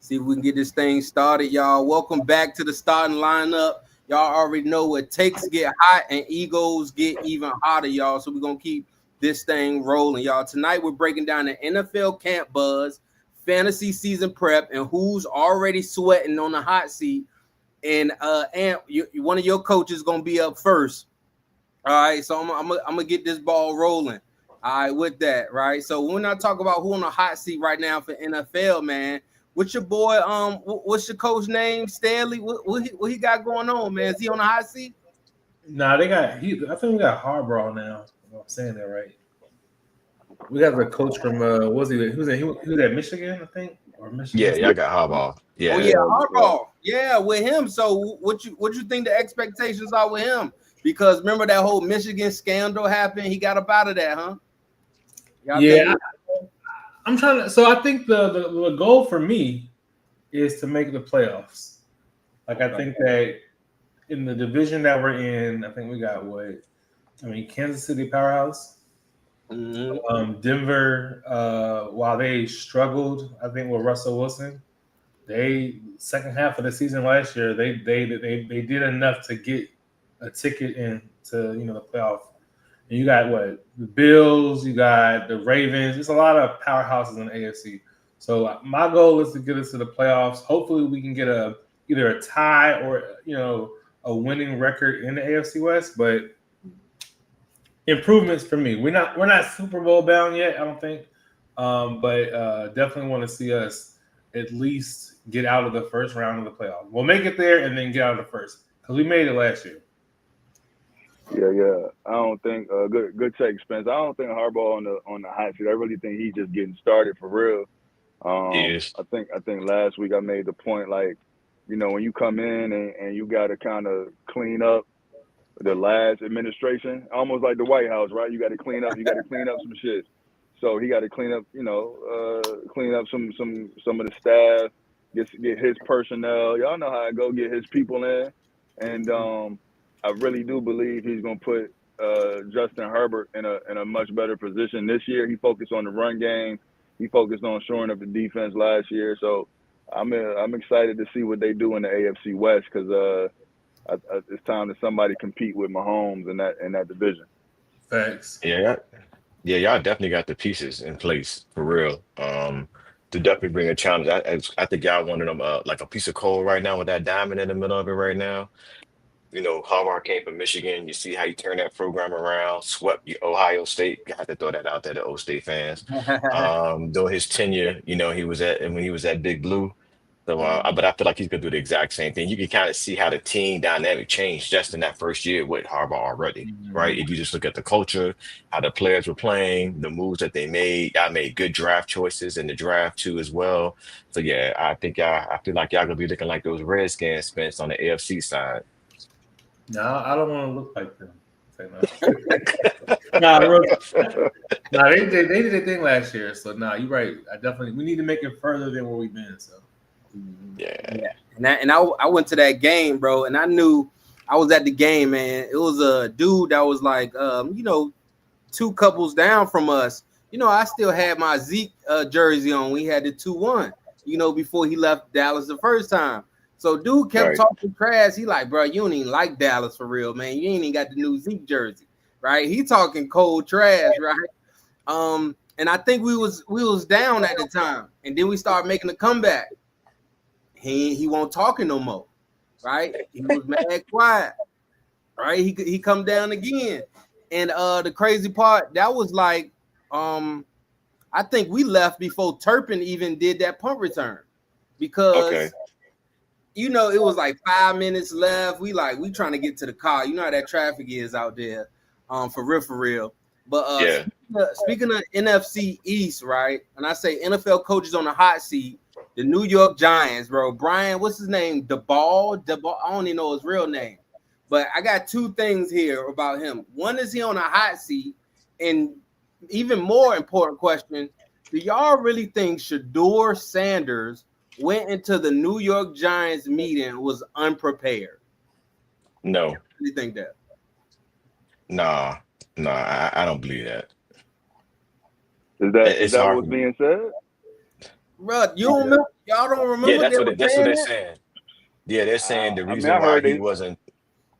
See if we can get this thing started, y'all. Welcome back to the starting lineup. Y'all already know what takes get hot and egos get even hotter, y'all. So we're gonna keep this thing rolling, y'all. Tonight we're breaking down the NFL camp buzz, fantasy season prep, and who's already sweating on the hot seat. And one of your coaches gonna be up first. All right, so I'm gonna get this ball rolling. All right, with that, right? So we're not talking about who on the hot seat right now for NFL, man. What's your boy? What's your coach name? Stanley. What he got going on, man? Is he on the hot seat? Nah, they got I think we got Harbaugh now. If I'm saying that right. We have a coach from what was he? He was at Michigan, I think, or Michigan. Yeah, y'all got Harbaugh. Oh Yeah. yeah, Harbaugh. Yeah, with him. So what you think the expectations are with him? Because remember that whole Michigan scandal happened. He got up out of that, huh? Yeah, I'm trying to. So I think the goal for me is to make the playoffs. Like I think that in the division that we're in, I think we got Kansas City powerhouse. Mm-hmm. Denver, while they struggled, I think with Russell Wilson, they second half of the season last year, they did enough to get a ticket into the playoff. And you got the Bills, you got the Ravens. There's a lot of powerhouses in the AFC. So my goal is to get us to the playoffs. Hopefully, we can get either a tie or a winning record in the AFC West. But improvements for me. We're not Super Bowl bound yet, I don't think. But definitely want to see us at least get out of the first round of the playoffs. We'll make it there and then get out of the first because we made it last year. Yeah. I don't think good take, Spence. I don't think Harbaugh on the hot seat. I really think he's just getting started for real. Yes. I think last week I made the point when you come in and you got to kind of clean up the last administration, almost like the White House, right? You got to clean up some shit. So he got to clean up some of the staff, get his personnel. Y'all know how I go get his people in, and I really do believe he's gonna put Justin Herbert in a much better position this year. He focused on the run game. He focused on shoring up the defense last year. So I'm excited to see what they do in the AFC West because it's time that somebody compete with Mahomes in that division. Thanks. Yeah, y'all definitely got the pieces in place for real. To definitely bring a challenge. I think y'all one of them like a piece of coal right now with that diamond in the middle of it right now. Harvard came from Michigan. You see how he turned that program around, swept Ohio State. Got to throw that out there to O State fans. During his tenure, he was when he was at Big Blue. So, but I feel like he's gonna do the exact same thing. You can kind of see how the team dynamic changed just in that first year with Harbaugh already, right? If you just look at the culture, how the players were playing, the moves that they made, I made good draft choices in the draft too as well. So yeah, I feel like y'all gonna be looking like those Redskins, Spence, on the AFC side. No, I don't want to look like them. They did their thing last year. So you're right. We need to make it further than where we've been. So yeah. And I went to that game, bro, and I knew I was at the game, man. It was a dude that was like, two couples down from us. I still had my Zeke jersey on. We had the 2-1, before he left Dallas the first time. So dude kept talking trash. He like, bro, you don't even like Dallas for real, man. You ain't even got the new Zeke jersey, right? He talking cold trash, right? And I think we was down at the time, and then we started making a comeback. He won't talking no more, right? He was mad quiet, right? He come down again, and the crazy part that was like, I think we left before Turpin even did that punt return because. It was like 5 minutes left. We trying to get to the car. You know how that traffic is out there, for real. But speaking of NFC East, right? And I say NFL coaches on the hot seat, the New York Giants, bro. Brian, what's his name? DeBall. I don't even know his real name. But I got two things here about him. One is he on a hot seat, and even more important question: do y'all really think Shedeur Sanders went into the New York Giants meeting was unprepared? No. Do you think that? Nah, I don't believe that. Is that what's being said? bro. You don't remember? Y'all don't Yeah, remember they were that's what saying they're that? saying. Yeah, they're saying the I mean, reason I why heard he they. wasn't.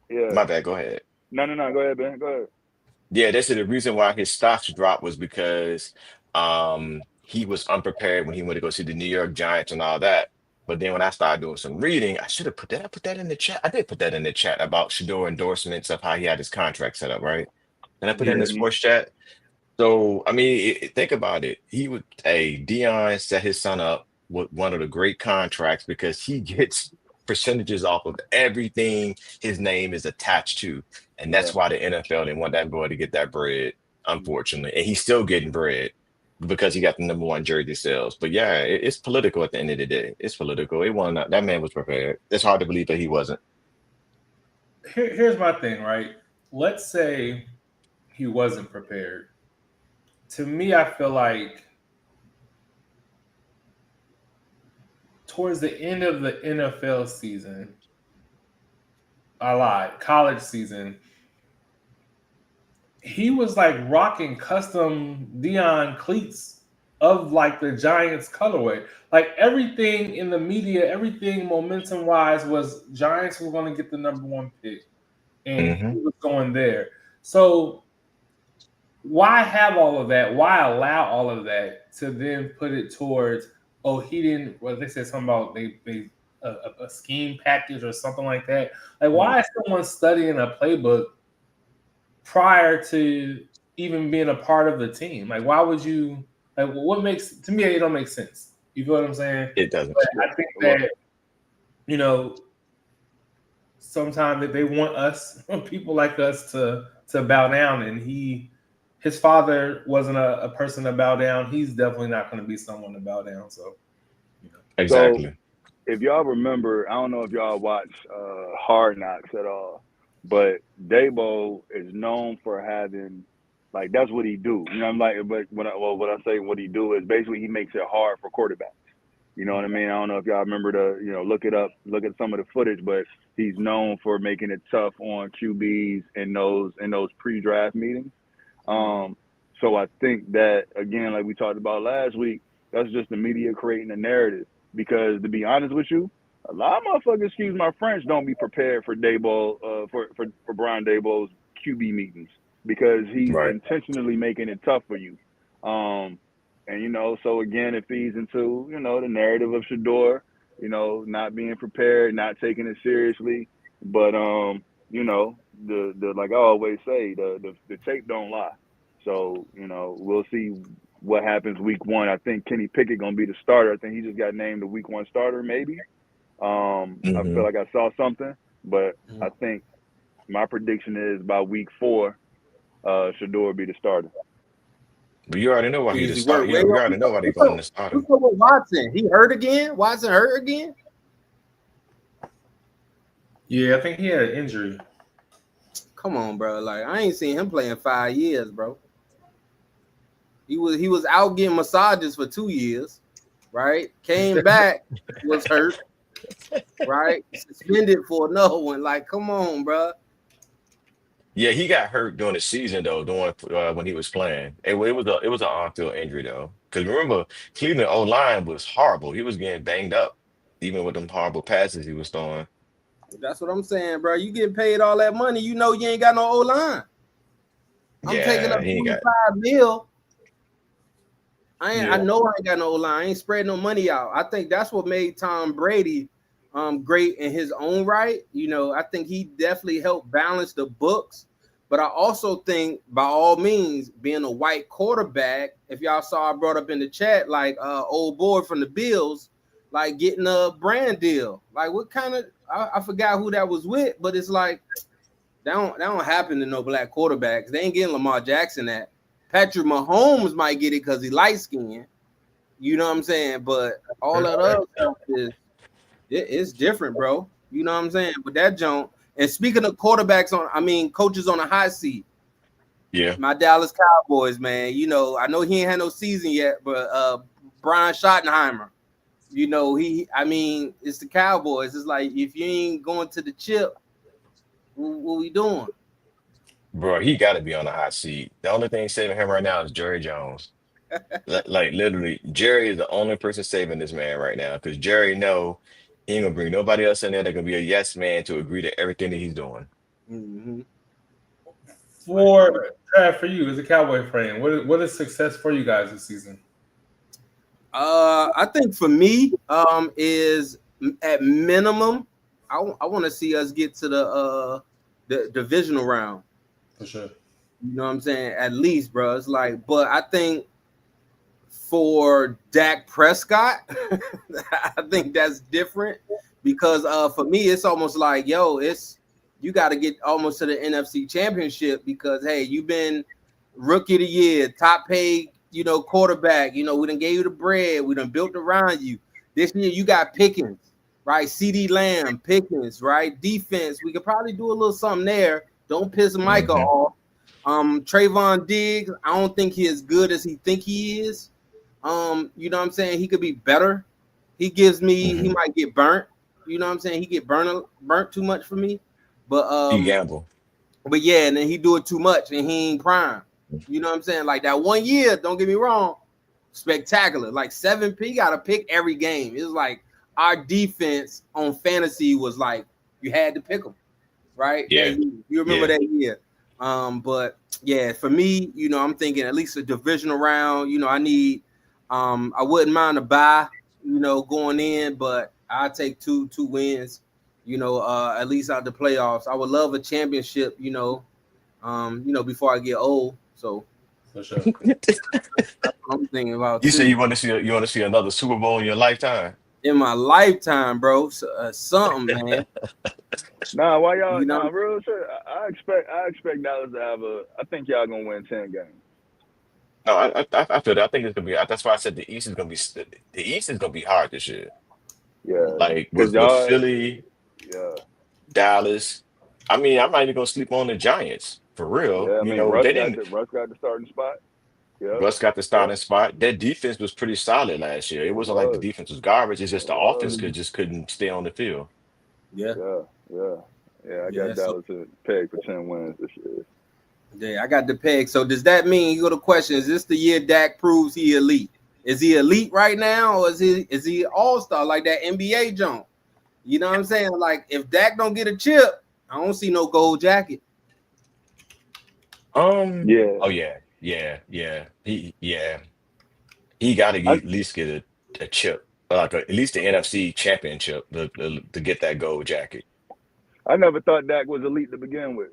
Yeah. My bad. Go ahead. No. Go ahead, Ben. Go ahead. Yeah, they said the reason why his stocks dropped was because he was unprepared when he went to go see the New York Giants and all that. But then when I started doing some reading, I should have put that. I put that in the chat. I did put that in the chat about Shador endorsements of how he had his contract set up, right? And I put that in Yeah. the Mm-hmm. sports chat. So I mean, think about it. He would Dion set his son up with one of the great contracts because he gets percentages off of everything his name is attached to, and Yeah. that's why the NFL didn't want that boy to get that bread, unfortunately. And he's still getting bread because he got the number one jersey sales. But yeah, it's political at the end of the day. It's political. It wasn't that man was prepared. It's hard to believe that he wasn't. Here's my thing, right? Let's say he wasn't prepared. To me, I feel like towards the end of the NFL season, I lied, college season, he was like rocking custom Dion cleats of like the Giants colorway. Like everything in the media, everything momentum wise was Giants were going to get the number one pick, and he Hmm. was going there. So why have all of that? Why allow all of that to then put it towards? Oh, he didn't. Well, they said something about they a scheme package or something like that. Like, why is someone studying a playbook prior to even being a part of the team? Like, why would you? Like, what makes to me it don't make sense. You feel what I'm saying? It doesn't. But Yeah. I think Well, that you know sometimes that they want us people like us to bow down, and his father wasn't a person to bow down. He's definitely not going to be someone to bow down. So, you know. so Exactly. if y'all remember, I don't know if y'all watch Hard Knocks at all, but Dabo is known for having like that's what he do. You know, I'm like, but when I say what he do is basically he makes it hard for quarterbacks. You know what I mean? I don't know if y'all remember look it up, look at some of the footage, but he's known for making it tough on QBs in those pre-draft meetings. Um, so I think that again, like we talked about last week, that's just the media creating a narrative. Because to be honest with you, a lot of motherfuckers, excuse my French, don't be prepared for Daboll, for Brian Daboll's QB meetings because he's Right. intentionally making it tough for you. And so again, it feeds into the narrative of Shador, not being prepared, not taking it seriously. But the like I always say, the tape don't lie. So we'll see what happens week one. I think Kenny Pickett gonna be the starter. I think he just got named the week one starter, maybe. I Hmm. feel like I saw something, but I think my prediction is by week four, Shador will be the starter. But you already know why he the Easy start. work. You know, we already know why they going to start him. What's up with Watson? He hurt again? Watson hurt again? Yeah, I think he had an injury. Come on, bro. Like I ain't seen him play in 5 years, bro. He was out getting massages for 2 years, right? Came back, was hurt, right? Suspended for another one. Like, come on, bro. Yeah, he got hurt during the season though, during when he was playing. It was an on-field injury though. Because remember, Cleveland O line was horrible. He was getting banged up, even with them horrible passes he was throwing. That's what I'm saying, bro. You getting paid all that money, you know you ain't got no O line. I'm taking Yeah, up he ain't got. 25 mil. I Yeah, know I ain't got no line. I ain't spreading no money out. I think that's what made Tom Brady great in his own right. I think he definitely helped balance the books. But I also think, by all means, being a white quarterback, if y'all saw I brought up in the chat, like old boy from the Bills, like getting a brand deal. Like what kind of I forgot who that was with, but it's like that don't happen to no black quarterbacks. They ain't getting Lamar Jackson that. Patrick Mahomes might get it because he light skinned. You know what I'm saying? But all that other stuff it's different, bro. You know what I'm saying? But that junk. And speaking of coaches on a hot seat, Yeah, my Dallas Cowboys, man. I know he ain't had no season yet, but Brian Schottenheimer, it's the Cowboys. It's like if you ain't going to the chip, what we doing? bro, he got to be on the hot seat. The only thing saving him right now is Jerry Jones. Like literally, Jerry is the only person saving this man right now because Jerry know he ain't gonna bring nobody else in there that gonna be a yes man to agree to everything that he's doing. Mm-hmm. For you as a Cowboy fan, what is success for you guys this season? I think for me, is at minimum, I want to see us get to the divisional round. For sure. You know what I'm saying? At least, bro. It's like, but I think for Dak Prescott, I think that's different because for me, it's almost like, yo, it's you got to get almost to the NFC Championship because hey, you've been rookie of the year, top paid, quarterback. We done gave you the bread, we done built around you. This year you got Pickens, right? CD Lamb, Pickens, right? Defense, we could probably do a little something there. Don't piss Micah Mhm. off. Trayvon Diggs, I don't think he as good as he think he is. You know what I'm saying? He could be better. He Mhm. might get burnt. You know what I'm saying? He get burnt too much for me. But He gamble. but yeah, and then he do it too much and he ain't prime. You know what I'm saying? Like that 1 year, don't get me wrong, spectacular. Like 7P got to pick every game. It was like our defense on fantasy was like you had to pick them, right? That Yeah, year. You remember yeah. that year. But yeah, for me, I'm thinking at least a divisional round. I need I wouldn't mind a bye, going in, but I'll take two wins, at least out the playoffs. I would love a championship, before I get old. So For sure. that's what I'm thinking about You say too. you want to see another Super Bowl in your lifetime? In my lifetime, bro, something, man. Nah, why y'all? You know, Nah, real shit. I expect Dallas to have a. I think y'all gonna win 10 games. No, I feel that. I think it's gonna be. That's why I said the East is gonna be the East is gonna be hard this year. Yeah, Like cause with y'all. Philly, Yeah, Dallas. I mean, I'm not even gonna sleep on the Giants for real. yeah. I You mean, know, they didn't. Russ got the starting spot. Yep, Russ got the yep. starting spot. Their defense was pretty solid last year. It It wasn't like the was. defense was garbage. It's just It the offense was. could just couldn't stay on the field. yeah, Yeah, yeah, yeah. I yeah. got So Dallas to peg for 10 wins this year. yeah, I got the peg. So does that mean you go to question? Is this the year Dak proves he elite? Is he elite right now, or is he all star like that NBA jump? You know what I'm saying? Like if Dak don't get a chip, I don't see no gold jacket. Yeah, Oh yeah. He got to I at least get a chip, like at least the NFC championship to get that gold jacket. I never thought Dak was elite to begin with.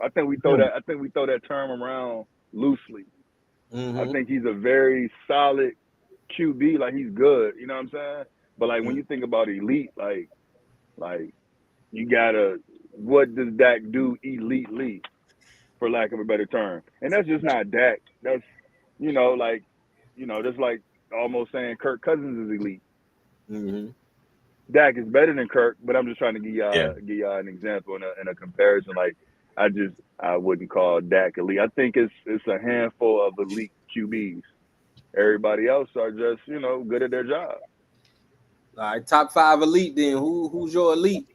I think we throw Hmm. that. I think we throw that term around loosely. I Mm-hmm. think he's a very solid QB. Like he's good. You know what I'm saying? But like when Mm-hmm. you think about elite, like you gotta. What does Dak do elitely, for lack of a better term? And that's just not Dak. That's like that's like almost saying Kirk Cousins is elite. Mm-hmm. Dak is better than Kirk, but I'm just trying to Yeah. give y'all an example and a comparison. Like I wouldn't call Dak elite. I think it's a handful of elite QBs. Everybody else are just good at their job. All right, top five elite. Then who's your elite?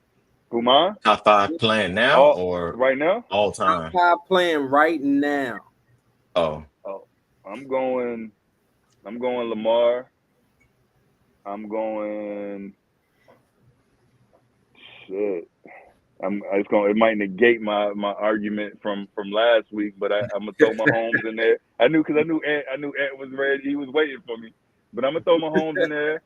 Who mine? Top five playing now All or right now? all Top time? five playing right now. Oh, Oh, I'm going. I'm going Lamar. I'm going. Shit. It's going. It might negate my argument from last week, but I'm gonna throw my Mahomes in there. Because I knew Ed was ready. He was waiting for me, but I'm gonna throw my Mahomes in there.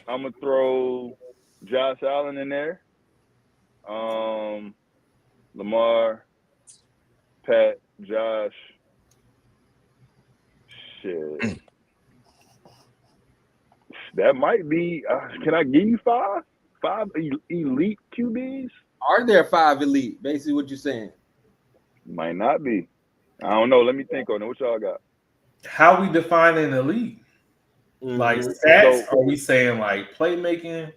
I'm gonna throw Josh Allen in there. Um, Lamar, Pat, Josh. Shit, that might be. Can I give you five? Five elite QBs? Are there five elite? Basically, what you're saying. Might not be. I don't know. Let me think on it. What y'all got? How we define an elite? Like Mm-hmm. stats? So Are we saying like playmaking?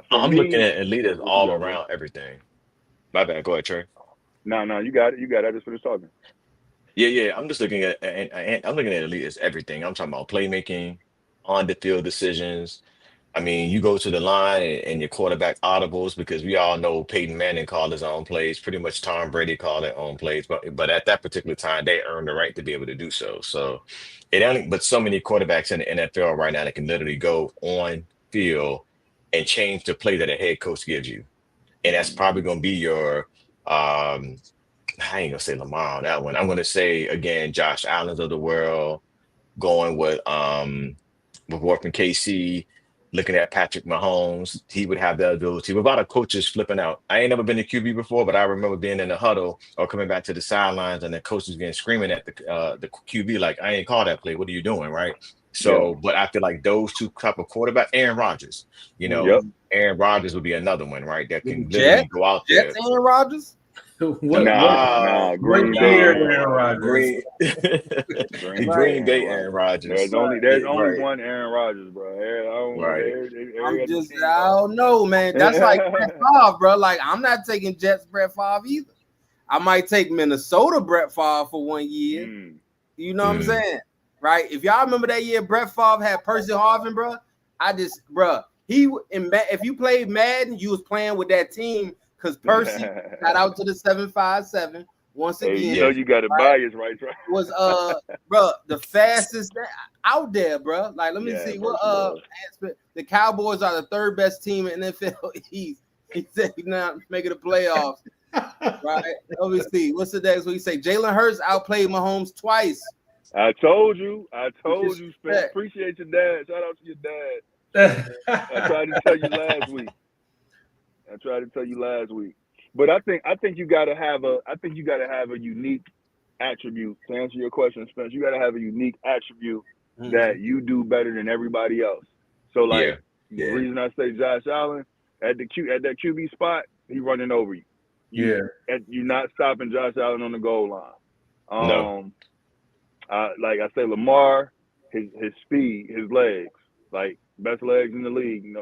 for I'm looking me, at elite as what you all got, bro? around everything. My bad. Go ahead, Trey. No, no, you got it. You got it. I just finished talking. Yeah. I'm just looking at and I'm looking at elite as everything. I'm talking about playmaking, on the field decisions. I mean, you go to the line and your quarterback audibles because we all know Peyton Manning called his own plays. Pretty much Tom Brady called their own plays, but at that particular time, they earned the right to be able to do so. So it only, but so many quarterbacks in the NFL right now that can literally go on field and change the play that a head coach gives you, and that's probably going to be your I ain't gonna say Lamar on that one. I'm gonna say again, Josh Allen's of the world, going with Wolf and KC, looking at Patrick Mahomes, he would have the ability. With a lot of coaches flipping out. I ain't never been to QB before, but I remember being in the huddle or coming back to the sidelines and the coaches getting screaming at the QB like, "I ain't call that play. What are you doing?" Right. Yeah. So, but I feel like those two type of quarterback, Aaron Rodgers, Yep. Aaron Rodgers would be another one, right? That The can literally Jets, go out Jets, there. Aaron Rodgers. What Nah, what Green Bay year, Aaron Aaron Rodgers. Rodgers? Green, Green the Bay Right, Green Aaron Bay Aaron Rodgers. Rodgers. right. There's only Right, one Aaron Rodgers, bro. right. Every I'm other just, team I don't know, man. That's like Brett Favre, bro. Like, I'm not taking Jets Brett Favre either. I might take Minnesota Brett Favre for 1 year. You know what I'm saying? Right? If y'all remember that year Brett Favre had Percy Harvin, bro, if you played Madden, you was playing with that team because Percy got out to the 757 once Hey, again. you know you got a bias, right? Was bro the fastest out there, bro. Like, let me Yeah, see what Percy the Cowboys are the third best team in NFL East. He said he's not making the playoffs. Right? Let me see. What's the next one? He say Jalen Hurts outplayed Mahomes twice. I told you, Disrespect. Spence. Appreciate your dad. Shout out to your dad. I tried to tell you last week. But I think you gotta have a unique attribute to answer your question, Spence. You gotta have a unique attribute that you do better than everybody else. So like the reason I say Josh Allen at that QB spot, he running over you. You're not stopping Josh Allen on the goal line. No. Like I say, Lamar, his speed, his legs, like best legs in the league.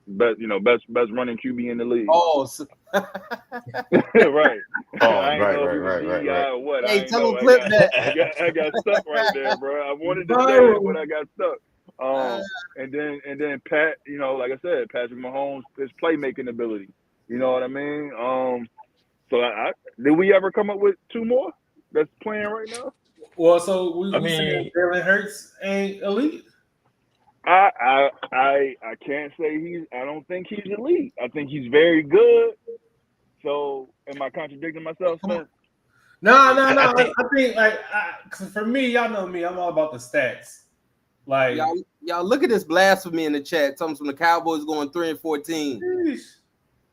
Best running QB in the league. Oh, right. Oh, I ain't know if he was right. DEI or what. Hey, I ain't tell know. him clip that. I got stuck right there, bro. I wanted to say it, but I got stuck. And then Pat, like I said, Patrick Mahomes, his playmaking ability. You know what I mean? So did we ever come up with two more that's playing right now? Well, so we I saying mean, Jalen Hurts ain't elite. I can't say I don't think he's elite. I think he's very good. So am I contradicting myself, Spence? No. I I think think cause for me, y'all know me. I'm all about the stats. Like y'all look at this blasphemy in the chat. Something from the Cowboys going 3-14.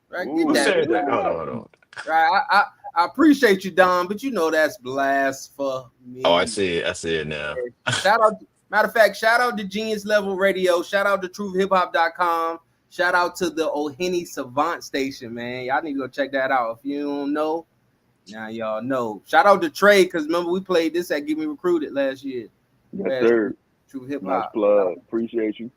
Right? Ooh, Get who that. said that? Hold on. Right. I appreciate you, Don, but that's blasphemy. Oh, I see it now. Shout out. Matter of fact, shout out to Genius Level Radio. Shout out to TruthHipHop.com. Shout out to the O'Henny Savant Station, man. Y'all need to go check that out. If you don't know, now y'all know. Shout out to Trey, because remember we played this at Get Me Recruited last year. Yes, sir. True Hip Hop. Nice plug. Appreciate you.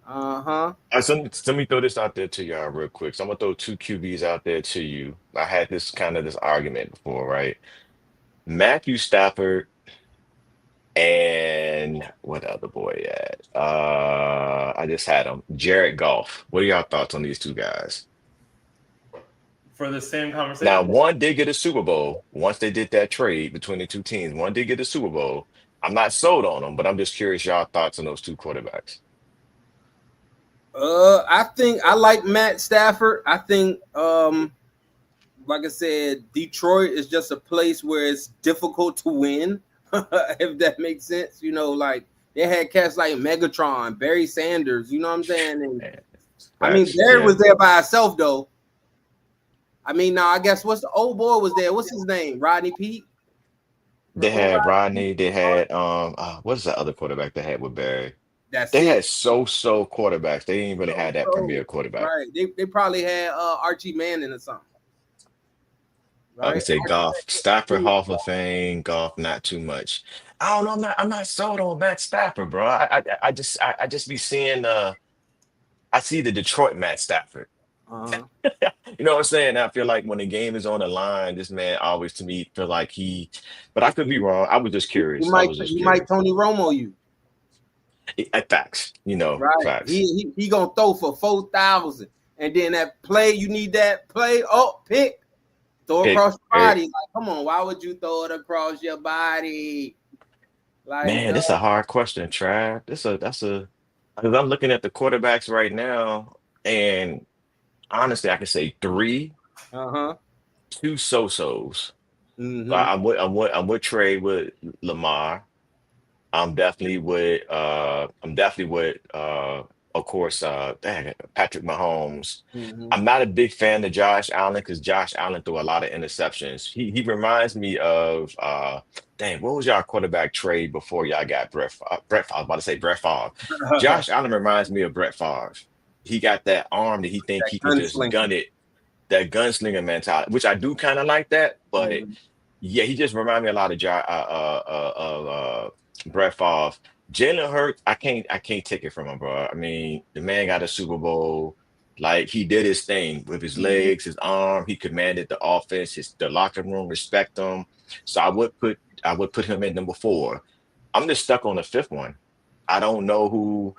So let me throw this out there to y'all real quick. So I'm gonna throw two QBs out there to you. I had this argument before, right? Matthew Stafford and what other boy at? I just had him. Jared Goff. What are y'all thoughts on these two guys? For the same conversation. Now, one did get a Super Bowl once they did that trade between the two teams. One did get a Super Bowl. I'm not sold on them, but I'm just curious y'all thoughts on those two quarterbacks. I think I like Matt Stafford. I think, like I said, Detroit is just a place where it's difficult to win, if that makes sense. Like they had cats like Megatron, Barry Sanders. You know what I'm saying? And, Barry was there by himself, though. Now I guess what's the old boy was there? What's his name? Rodney Pete. They had Rodney. They had what's the other quarterback they had with Barry? They had so quarterbacks. They didn't really have that premier quarterback. Right. They probably had Archie Manning or something. Right? I would say Goff, Stafford, Hall of Fame, Goff, not too much. I don't know. I'm not sold on Matt Stafford, bro. I just be seeing I see the Detroit Matt Stafford. You know what I'm saying? I feel like when the game is on the line, this man always to me feel like but I could be wrong. I was just curious. He might Tony Romo you. Facts, Right. facts. He gonna throw for 4,000, and then that play, you need that play. Oh, pick, throw across your body. Like, come on, why would you throw it across your body? Like, Man, this is a hard question, Trav. Because I'm looking at the quarterbacks right now, and honestly, I can say three, two so-sos. I'm with Trey with Lamar. I'm definitely with of course Patrick Mahomes. I'm not a big fan of Josh Allen because Josh Allen threw a lot of interceptions. He reminds me of what was y'all quarterback trade before y'all got Brett I was about to say Brett Favre. Josh Allen reminds me of Brett Favre. He got that arm that he think he can just gun it, that gunslinger mentality, which I do kind of like that, but yeah, he just reminded me a lot of Brett Favre. Jalen Hurts, I can't take it from him, bro. I mean, the man got a Super Bowl. Like he did his thing with his legs, his arm. He commanded the offense. The locker room respect him. So I would put him in number 4. I'm just stuck on the 5th one. I don't know who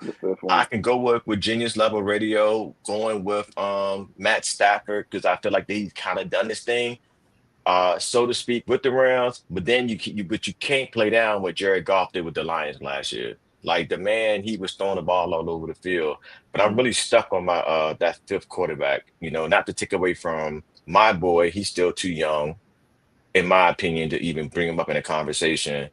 I can go with Genius Level Radio, going with Matt Stafford because I feel like he's kind of done this thing, so to speak, with the Rams. But then you can't play down what Jared Goff did with the Lions last year. Like the man, he was throwing the ball all over the field. But I'm really stuck on my that 5th quarterback. Not to take away from my boy, he's still too young, in my opinion, to even bring him up in a conversation.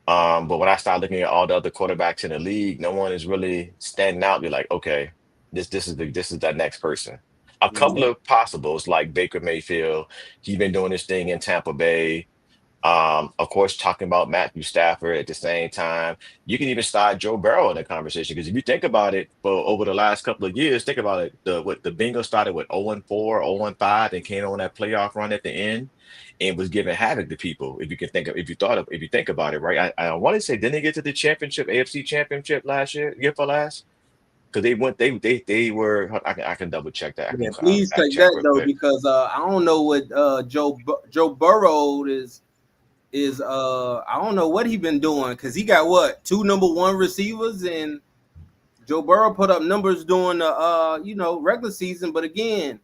But when I start looking at all the other quarterbacks in the league, no one is really standing out. You're like, okay, this is that next person. A couple of possibles like Baker Mayfield. He's been doing this thing in Tampa Bay. Of course, talking about Matthew Stafford at the same time. You can even start Joe Burrow in the conversation because if you think about it, for over the last couple of years, think about it. The Bengals started with 0-4, 0-5, and came on that playoff run at the end and was giving havoc to people. If you think about it, right? I want to say, didn't they get to the championship, AFC championship last year for last? Because they were. I can double check that. Yeah, please take that though, because I don't know what Joe Burrow is I don't know what he been doing because he got what 2 number 1 receivers, and Joe Burrow put up numbers during the regular season, but again,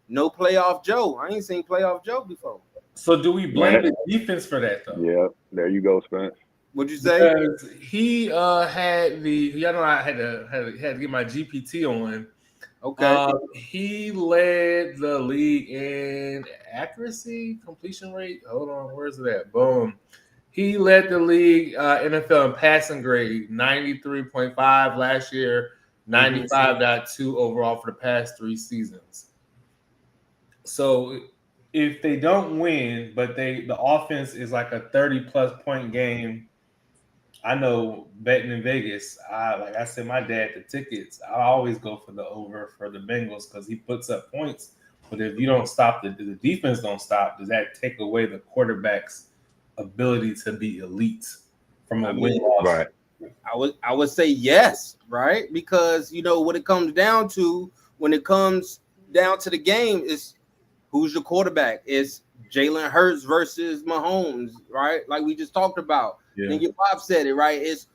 no playoff Joe. I ain't seen playoff Joe before. So do we blame the defense for that though? Yeah, there you go, Spence. What'd you say? Because he had I had to get my GPT on. Okay. He led the league in accuracy, completion rate. Hold on, where's it at? Boom. He led the league NFL in passing grade, 93.5 last year, 95.2 overall for the past 3 seasons. So if they don't win, but the offense is like a 30+ point game, I know betting in Vegas, like I said, my dad, the tickets, I always go for the over for the Bengals because he puts up points. But if you don't stop, the defense don't stop, does that take away the quarterback's ability to be elite from a win-loss? Right. I would say yes, right? Because what it comes down to when it comes down to the game is who's your quarterback. It's Jalen Hurts versus Mahomes, right? Like we just talked about. Yeah. And your pop said it, right? It's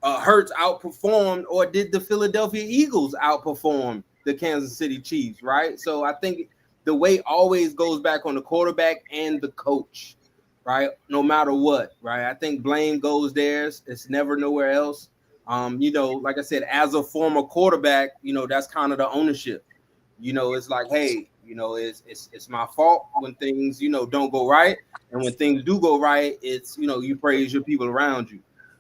Hurts outperformed, or did the Philadelphia Eagles outperform the Kansas City Chiefs, right? So I think the weight always goes back on the quarterback and the coach, right? No matter what, right? I think blame goes there. It's never nowhere else. Like I said, as a former quarterback, that's kind of the ownership. It's like, hey, it's my fault when things, don't go right. And when things do go right, it's, you praise your people around you.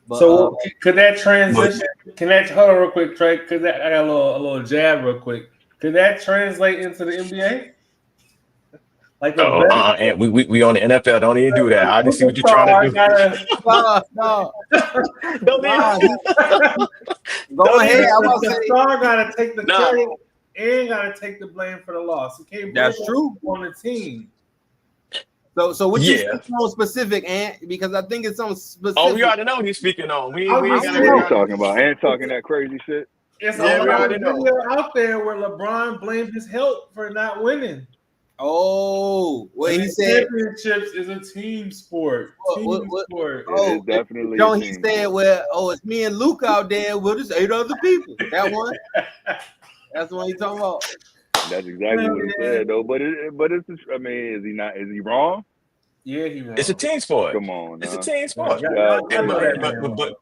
But, so could that transition, hold on real quick, Trey, because I got a little jab real quick. Could that translate into the NBA? Like and we on the NFL. Don't even do that. I just see what you're trying to do. No. Don't Go ahead. I was the star gotta take the credit and gotta take the blame for the loss. You can't blame on the team. So what you speaking on specific, Ant? Because I think it's on specific. Oh, we already know what he's speaking on. We ain't what are you talking about? Ant talking that crazy shit. It's a video out there where LeBron blamed his help for not winning. Oh, what he said. Championships is a team sport. Sport. It is Oh, definitely John, a he team said, sport. well, it's me and Luke out there with us 8 other people. That one. That's what he talking about. That's exactly what he said, though. But it's. I mean, is he not? Is he wrong? Yeah, he wrong. It's a team sport. Come on, It's a nah. team sport. Yeah, Hey, I know that but, man but, wrong.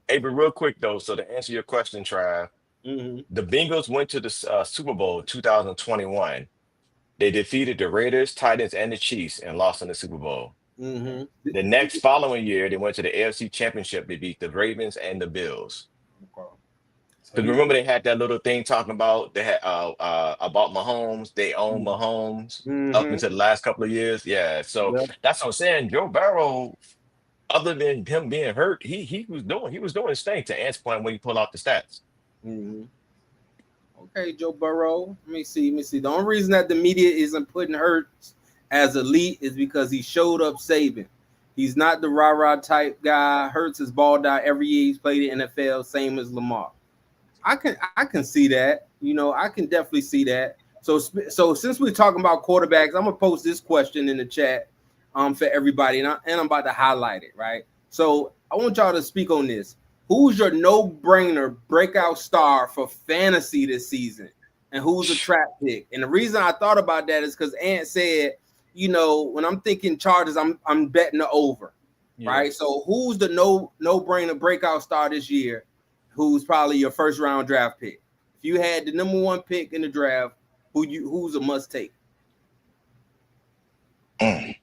hey, but real quick though, so to answer your question, Trav, the Bengals went to the Super Bowl 2021. They defeated the Raiders, Titans, and the Chiefs and lost in the Super Bowl. Mm-hmm. The next following year, they went to the AFC Championship. They beat the Ravens and the Bills. So Because remember, they had that little thing talking about they had about Mahomes. They own Mahomes up Mm-hmm. until the last couple of years. Yeah, so Yeah. that's what I'm saying. Joe Burrow, other than him being hurt, he was doing his thing to Ant's point when he pulled out the stats. Mm-hmm. Okay, Joe Burrow. Let me see. The only reason that the media isn't putting Hurts as elite is because he showed up saving. He's not the rah-rah type guy. Hurts has balled out every year he's played in the NFL, same as Lamar. I can see that. I can definitely see that. So since we're talking about quarterbacks, I'm gonna post this question in the chat for everybody, and I'm about to highlight it, right? So I want y'all to speak on this. Who's your no-brainer breakout star for fantasy this season? And who's a trap pick? And the reason I thought about that is because Ant said, when I'm thinking Chargers, I'm betting the over, right? So who's the no-brainer breakout star this year? Who's probably your first round draft pick? If you had the number one pick in the draft, who's a must take? Don't.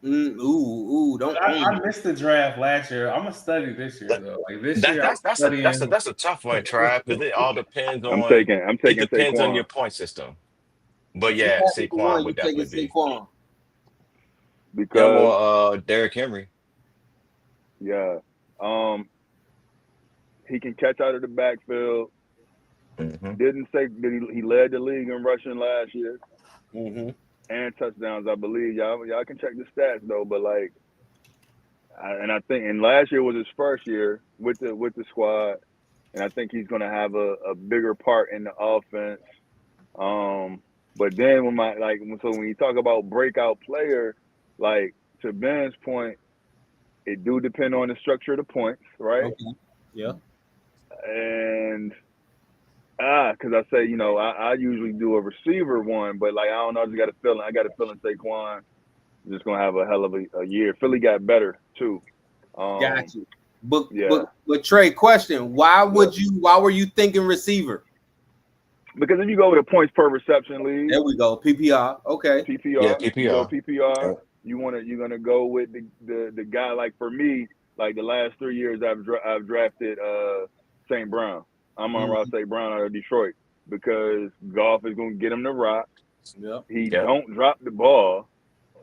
I missed the draft last year. I'm gonna study this year though. Like this year, I'm That's studying. that's a tough one, Trav, because it all depends I'm on taking your Saquon point system. But You yeah, have the Saquon one, you would taking definitely be Saquon. him because or Derrick Henry. he can catch out of the backfield. Mm-hmm. Didn't say that he led the league in rushing last year and touchdowns, I believe. Y'all can check the stats though, but like, I think, and last year was his first year with the squad, and I think he's gonna have a bigger part in the offense. But then when you talk about breakout player, like to Ben's point, it do depend on the structure of the points, right? Okay. Yeah. And because I say, I usually do a receiver one, but like I don't know, I got a feeling Saquon is just gonna have a hell of a year. Philly got better too. Got you. But Trey, question: Why were you thinking receiver? Because if you go with a points per reception league, there we go. PPR. Okay. PPR. Yeah, You go PPR. PPR. You're gonna go with the guy. Like for me, like the last 3 years, I've drafted St. Brown. I'm on Ross St. Brown out of Detroit because Goff is gonna get him the rock. Yep. He don't drop the ball,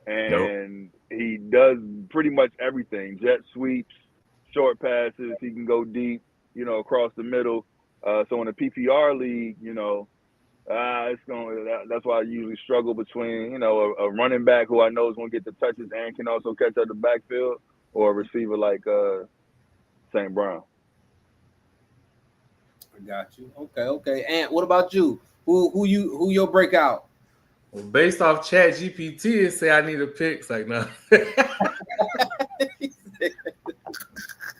and he does pretty much everything: jet sweeps, short passes. He can go deep, across the middle. So in a PPR league, that's why I usually struggle between, a running back who I know is going to get the touches and can also catch out the backfield, or a receiver like St. Brown. I got you. Okay. And what about you? Who your breakout? Well, based off Chat GPT, it say I need a pick. It's like, no.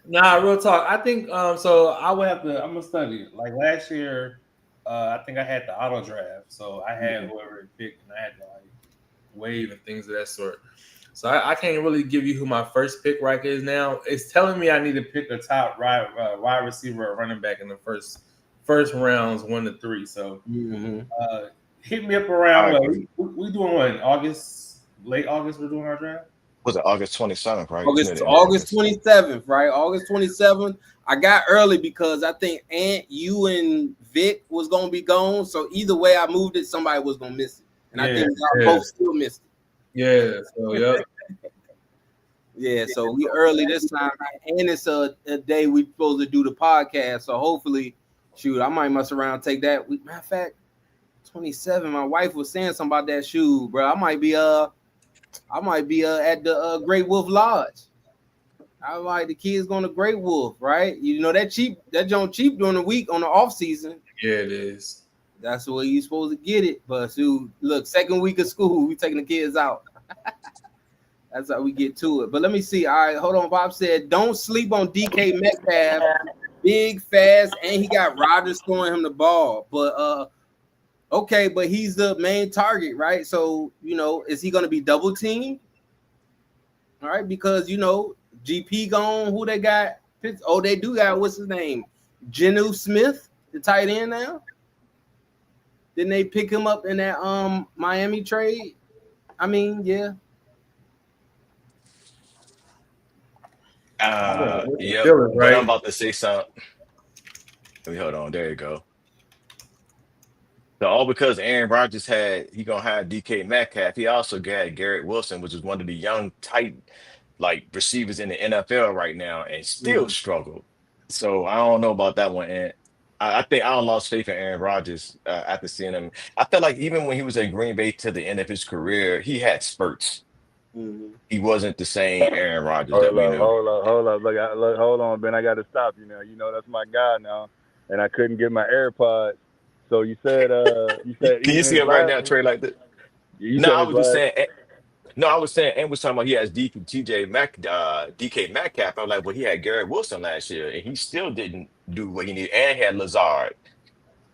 Nah, real talk. I think so I would have to, I'm gonna study it. Like last year, I think I had the auto draft. So I had whoever it picked and I had to like wave and things of that sort. So I can't really give you who my first pick right is now. It's telling me I need to pick a top wide receiver or running back in the first rounds 1 to 3. So hit me up around we doing what in August, late August we're doing our draft? Was it August 27th, right? August 27th, right? August 27th. I got early because I think Ant, you and Vic was gonna be gone. So either way I moved it, somebody was gonna miss it. And I think y'all both still missed it. Yeah, so yeah. Yeah, so we early this time, and it's a day we supposed to do the podcast. So hopefully, shoot, I might mess around, take that week. Matter of fact, 27. My wife was saying something about that shoe, bro. I might be at the Great Wolf Lodge. The kids going to Great Wolf, right? That joint cheap during the week on the off season. Yeah, it is. That's the way you supposed to get it. But so, look, second week of school, we taking the kids out. That's how we get to it. But let me see. All right, hold on. Bob said, don't sleep on DK Metcalf. Big, fast, and he got Rodgers throwing him the ball. But okay, but he's the main target, right? So, is he going to be double teamed? All right, because, GP gone. Who they got? Oh, they do got, what's his name? Genu Smith, the tight end now. Didn't they pick him up in that Miami trade? I mean, yeah. Yep. Steelers, But I'm right? about to say something. Let me hold on. There you go. So all because Aaron Rodgers he gonna have DK Metcalf. He also got Garrett Wilson, which is one of the young tight receivers in the NFL right now, and still struggled. So I don't know about that one. And I think I lost faith in Aaron Rodgers after seeing him. I felt like even when he was at Green Bay to the end of his career, he had spurts. Mm-hmm. He wasn't the same Aaron Rodgers that Hold we up, knew. hold up. Look, hold on, Ben. I got to stop you now. That's my guy now, and I couldn't get my AirPods. So you said Can you even see his him right last. now, Trey, like that? You No, said I his was just last. saying. No, I was saying, and was talking about he has DK Metcalf. I was like, well, he had Garrett Wilson last year, and he still didn't do what he needed, and he had Lazard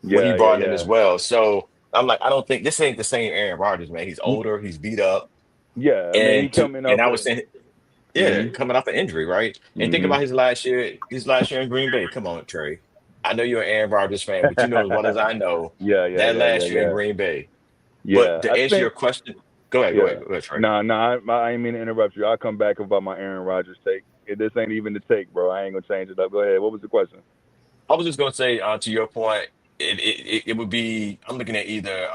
when he Yeah, brought him in as well. So I'm like, I don't think this ain't the same Aaron Rodgers, man. He's older, he's beat up, yeah. I mean, he and coming and off I it. was saying, yeah, Mhm. coming off an injury, right? And think Mhm. about his last year in Green Bay. Come on, Trey. I know you're an Aaron Rodgers fan, but you know as well as I know Yeah, yeah, that yeah, yeah, last year in yeah. Green Bay. But Yeah, to I answer your think. question, go ahead, Yeah. go ahead, Trey. No, I ain't mean to interrupt you. I'll come back about my Aaron Rodgers take. This ain't even the take, bro. I ain't gonna change it up. Go ahead. What was the question? I was just gonna say, to your point, it would be. I'm looking at either.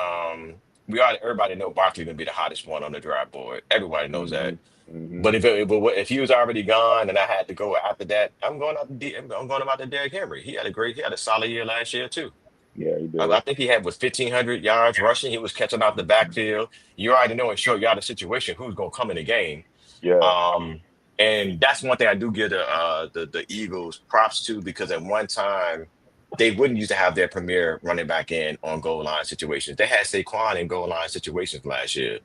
Everybody know Barkley gonna be the hottest one on the draft board. Everybody knows that. Mhm. Mhm. But if he was already gone and I had to go after that, I'm going about the Derrick Henry. He had a solid year last year too. Yeah, he I did. think he had 1,500 yards rushing. He was catching out the backfield. You already know in short yardage situation who's gonna come in the game. Yeah. Um, and that's one thing I do give the Eagles props to, because at one time they wouldn't used to have their premier running back in on goal line situations. They had Saquon in goal line situations last year.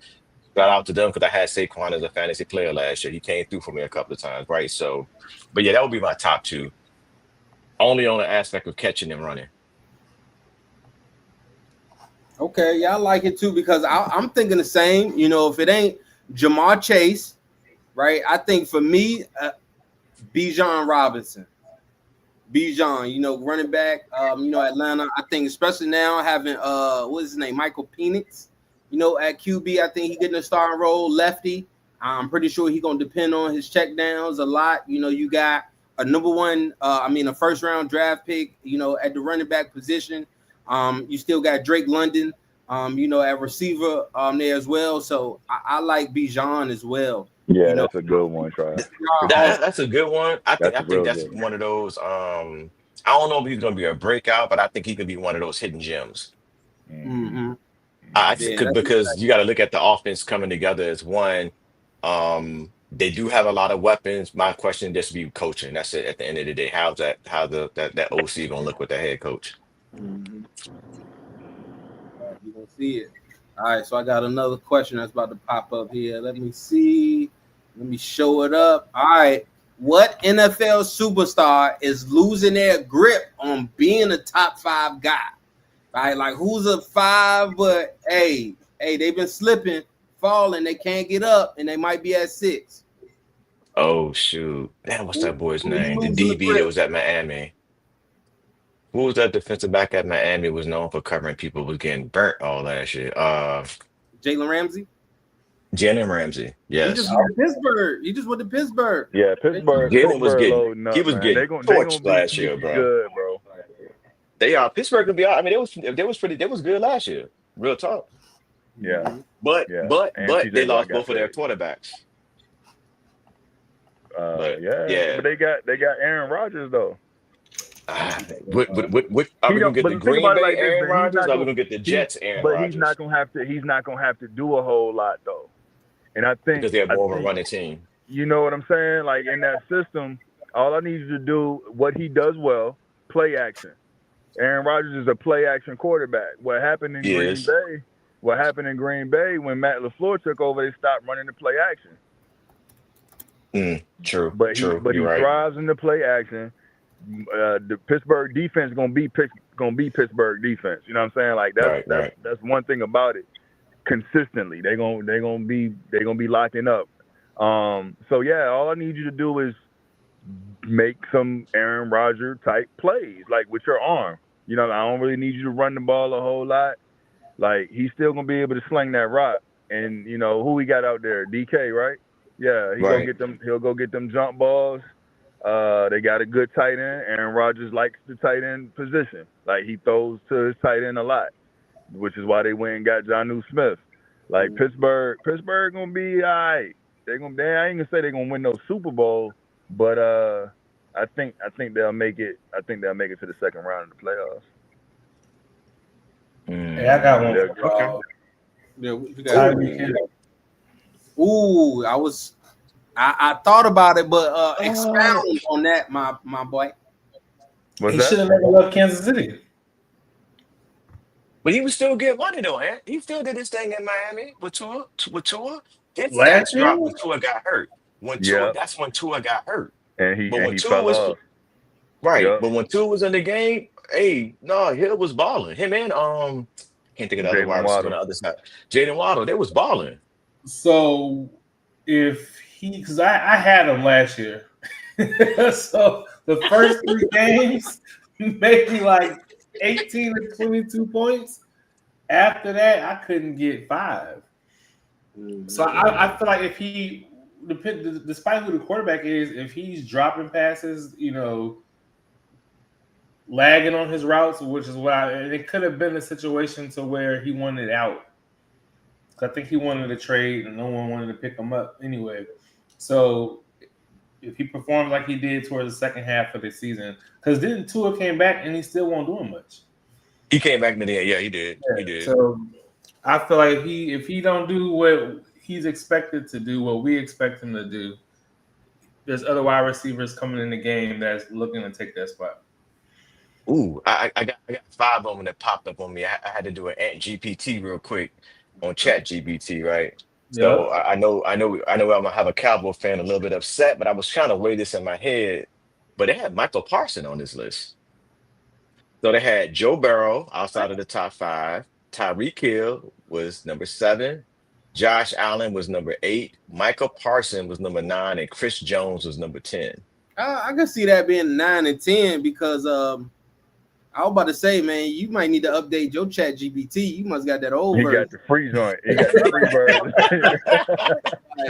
Shout out to them because I had Saquon as a fantasy player last year. He came through for me a couple of times, right? So, but yeah, that would be my top two. Only on the aspect of catching and running. Okay, yeah, I like it too because I'm thinking the same. If it ain't Jamar Chase, right? I think for me, Bijan Robinson. Bijan, running back, Atlanta. I think especially now having what's his name, Michael Penix, at QB. I think he getting a starting role, lefty. I'm pretty sure he gonna depend on his checkdowns a lot. You got a number one, a first round draft pick, at the running back position. You still got Drake London, at receiver there as well. So I like Bijan as well. Yeah, that's a good one, try. That's a good one. That's I a think real that's good one. one of those. I don't know if he's going to be a breakout, but I think he could be one of those hidden gems. Mhm. Mm-hmm. I Yeah, could, because you got to look at the offense coming together as one. They do have a lot of weapons. My question just be coaching. That's it. At the end of the day, that OC going to look with the head coach? mm-hmm. You gonna see it. All right, so I got another question that's about to pop up here. Let me see. Let me show it up. All right. What NFL superstar is losing their grip on being a top 5 guy? Right? Like who's a 5, but hey, they've been slipping, falling, they can't get up, and they might be at 6. Oh shoot! Damn, what's that boy's Who's name? The losing the DB that grip? was at Miami. Who was that defensive back at Miami? Was known for covering people, was getting burnt all last year. Jalen Ramsey? Jalen Ramsey. He just Yes. went to Pittsburgh. He just went to Pittsburgh. Yeah, Jalen was Pittsburgh getting loading he up, was man. getting They gonna torched be last year, sneaky bro. good, bro. They are Pittsburgh could be out. I mean, they was good last year. Real talk. Yeah, Mhm. But yeah. but And but TJ they Watt lost got both of their paid. quarterbacks. But Yeah, yeah. but they got Aaron Rodgers though. What are He we gonna don't. get, But the think Green about it Bay like this, Aaron man. He's Rodgers, not or are we gonna gonna get the he, Jets Aaron but he's not Rodgers? gonna have to. He's not gonna have to do a whole lot though. And Because they're more of a running team. you know what I'm saying. Like in that system, all I need you to do what he does well, play action. Aaron Rodgers is a play action quarterback. What happened in Green Yes. Bay? What happened in Green Bay when Matt LaFleur took over? They stopped running the play action. True. But he You're right. thrives in the play action. The Pittsburgh defense gonna be Pittsburgh defense. You know what I'm saying? Like that's one thing about it. Consistently, they're gonna be locking up. So yeah, all I need you to do is make some Aaron Rodgers type plays, like with your arm. You know, I don't really need you to run the ball a whole lot. Like he's still gonna be able to sling that rock. And you know who we got out there? DK, right? Yeah, he'll go get them jump balls. They got a good tight end. Aaron Rodgers likes the tight end position. Like he throws to his tight end a lot, which is why they went and got Jonnu Smith. Like Pittsburgh gonna be all right. I ain't gonna say they're gonna win no Super Bowl, but I think they'll make it. I think they'll make it to the second round of the playoffs. Hey, I got one. Okay. Yeah, you got Ooh, I thought about it, but expound on that, my boy. He should have never left Kansas City. But he was still getting money though, man. He still did his thing in Miami with Tua. His Last stats dropped year? when Tua got hurt. That's when Tua got hurt. And he Tua fell off. Right. Yep. But when Tua was in the game, Hill was balling. Him and can't think of the other wide receiver on the other side. Jaden Waddle, they was balling. So because I had him last year. So the first 3 games maybe like 18 to 22 points. After that, I couldn't get 5. So I feel like if he, despite who the quarterback is, if he's dropping passes, you know, lagging on his routes, which is it could have been a situation to where he wanted out. I think he wanted to trade and no one wanted to pick him up anyway. So if he performed like he did towards the second half of the season, because then Tua came back and he still won't doing much. He came back in the end. Yeah, he did. Yeah. He did. So I feel like if he don't do what he's expected to do, what we expect him to do, there's other wide receivers coming in the game that's looking to take that spot. Ooh, I got 5 of them that popped up on me. I had to do an Ant GPT real quick on Chat GPT, right? So Yep. I know I'm gonna have a Cowboy fan a little bit upset, but I was trying to weigh this in my head. But they had Michael Parsons on this list. So they had Joe Burrow outside of the top 5. Tyreek Hill was number 7. Josh Allen was number 8. Michael Parsons was number 9, and Chris Jones was number 10. I can see that being 9 and 10 because I was about to say, man, you might need to update your Chat GPT. You must got that old version. He got the free joint. He got the free version.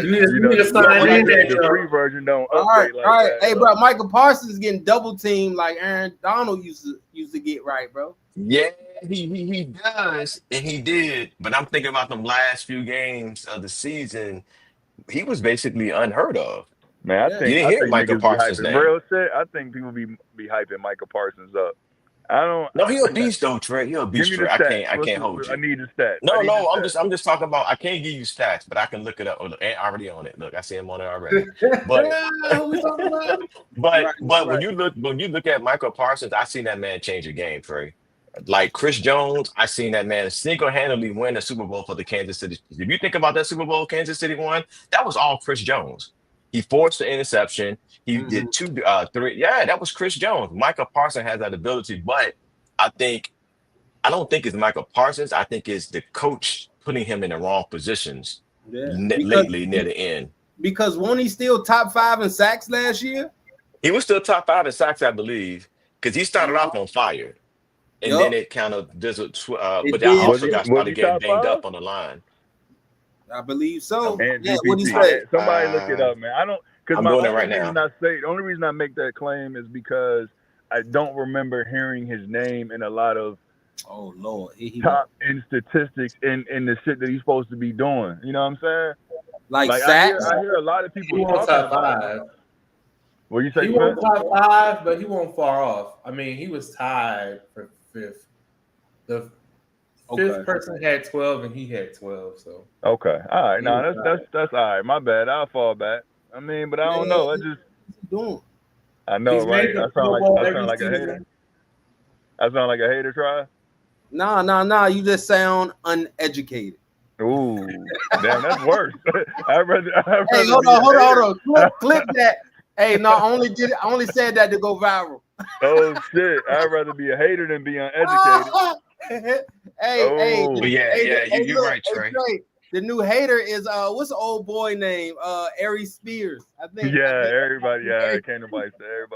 You need to sign in there. The free version don't update all right. that. Hey, bro, Michael Parsons is getting double teamed like Aaron Donald used to get right, bro. Yeah, he does, and he did. But I'm thinking about them last few games of the season. He was basically unheard of. Man, I think Michael Parsons' name. Real shit. I think people be hyping Michael Parsons up. No, he's a beast though, Trey. He's a beast, Trey. I can't hold you. I need the stats. No, I'm just talking about. I can't give you stats, but I can look it up. Oh, look, Ant already on it. Look, I see him on it already. But when you look at Michael Parsons, I seen that man change a game, Trey. Like Chris Jones, I seen that man single-handedly win a Super Bowl for the Kansas City. If you think about that Super Bowl Kansas City won, that was all Chris Jones. He forced the interception. He did 2, 3. Yeah, that was Chris Jones. Michael Parsons has that ability, but I don't think it's Michael Parsons. I think it's the coach putting him in the wrong positions lately near the end. Because won't he still top 5 in sacks last year? He was still top 5 in sacks, I believe, because he started off on fire. And then it kind of but that also started getting banged up on the line. I believe so. Yeah, what he said. Somebody look it up, man. I don't, because I'm doing it right now. The only reason I make that claim is because I don't remember hearing his name in a lot of top end statistics in the shit that he's supposed to be doing. You know what I'm saying? Like sacks? I hear a lot of people talking top about 5. What you say? He won't top 5, but he won't far off. I mean, he was tied for 5th. The 5th person had 12, and he had 12. So okay, all right. No, that's all right. My bad. I'll fall back. I mean, but I don't know. I just doing. I know, right? I sound like a hater. I sound like a hater, try. Nah. You just sound uneducated. Ooh, damn, that's worse. I'd rather Hey, hold be a hater. on. Clip that. Hey, no, I only said that to go viral. Oh shit! I'd rather be a hater than be uneducated. Hey, But Oh, you're look, right, Trey. Trey, the new hater is what's the old boy name? Ari Spears. I think. yeah, everybody. Yeah, can't nobody saying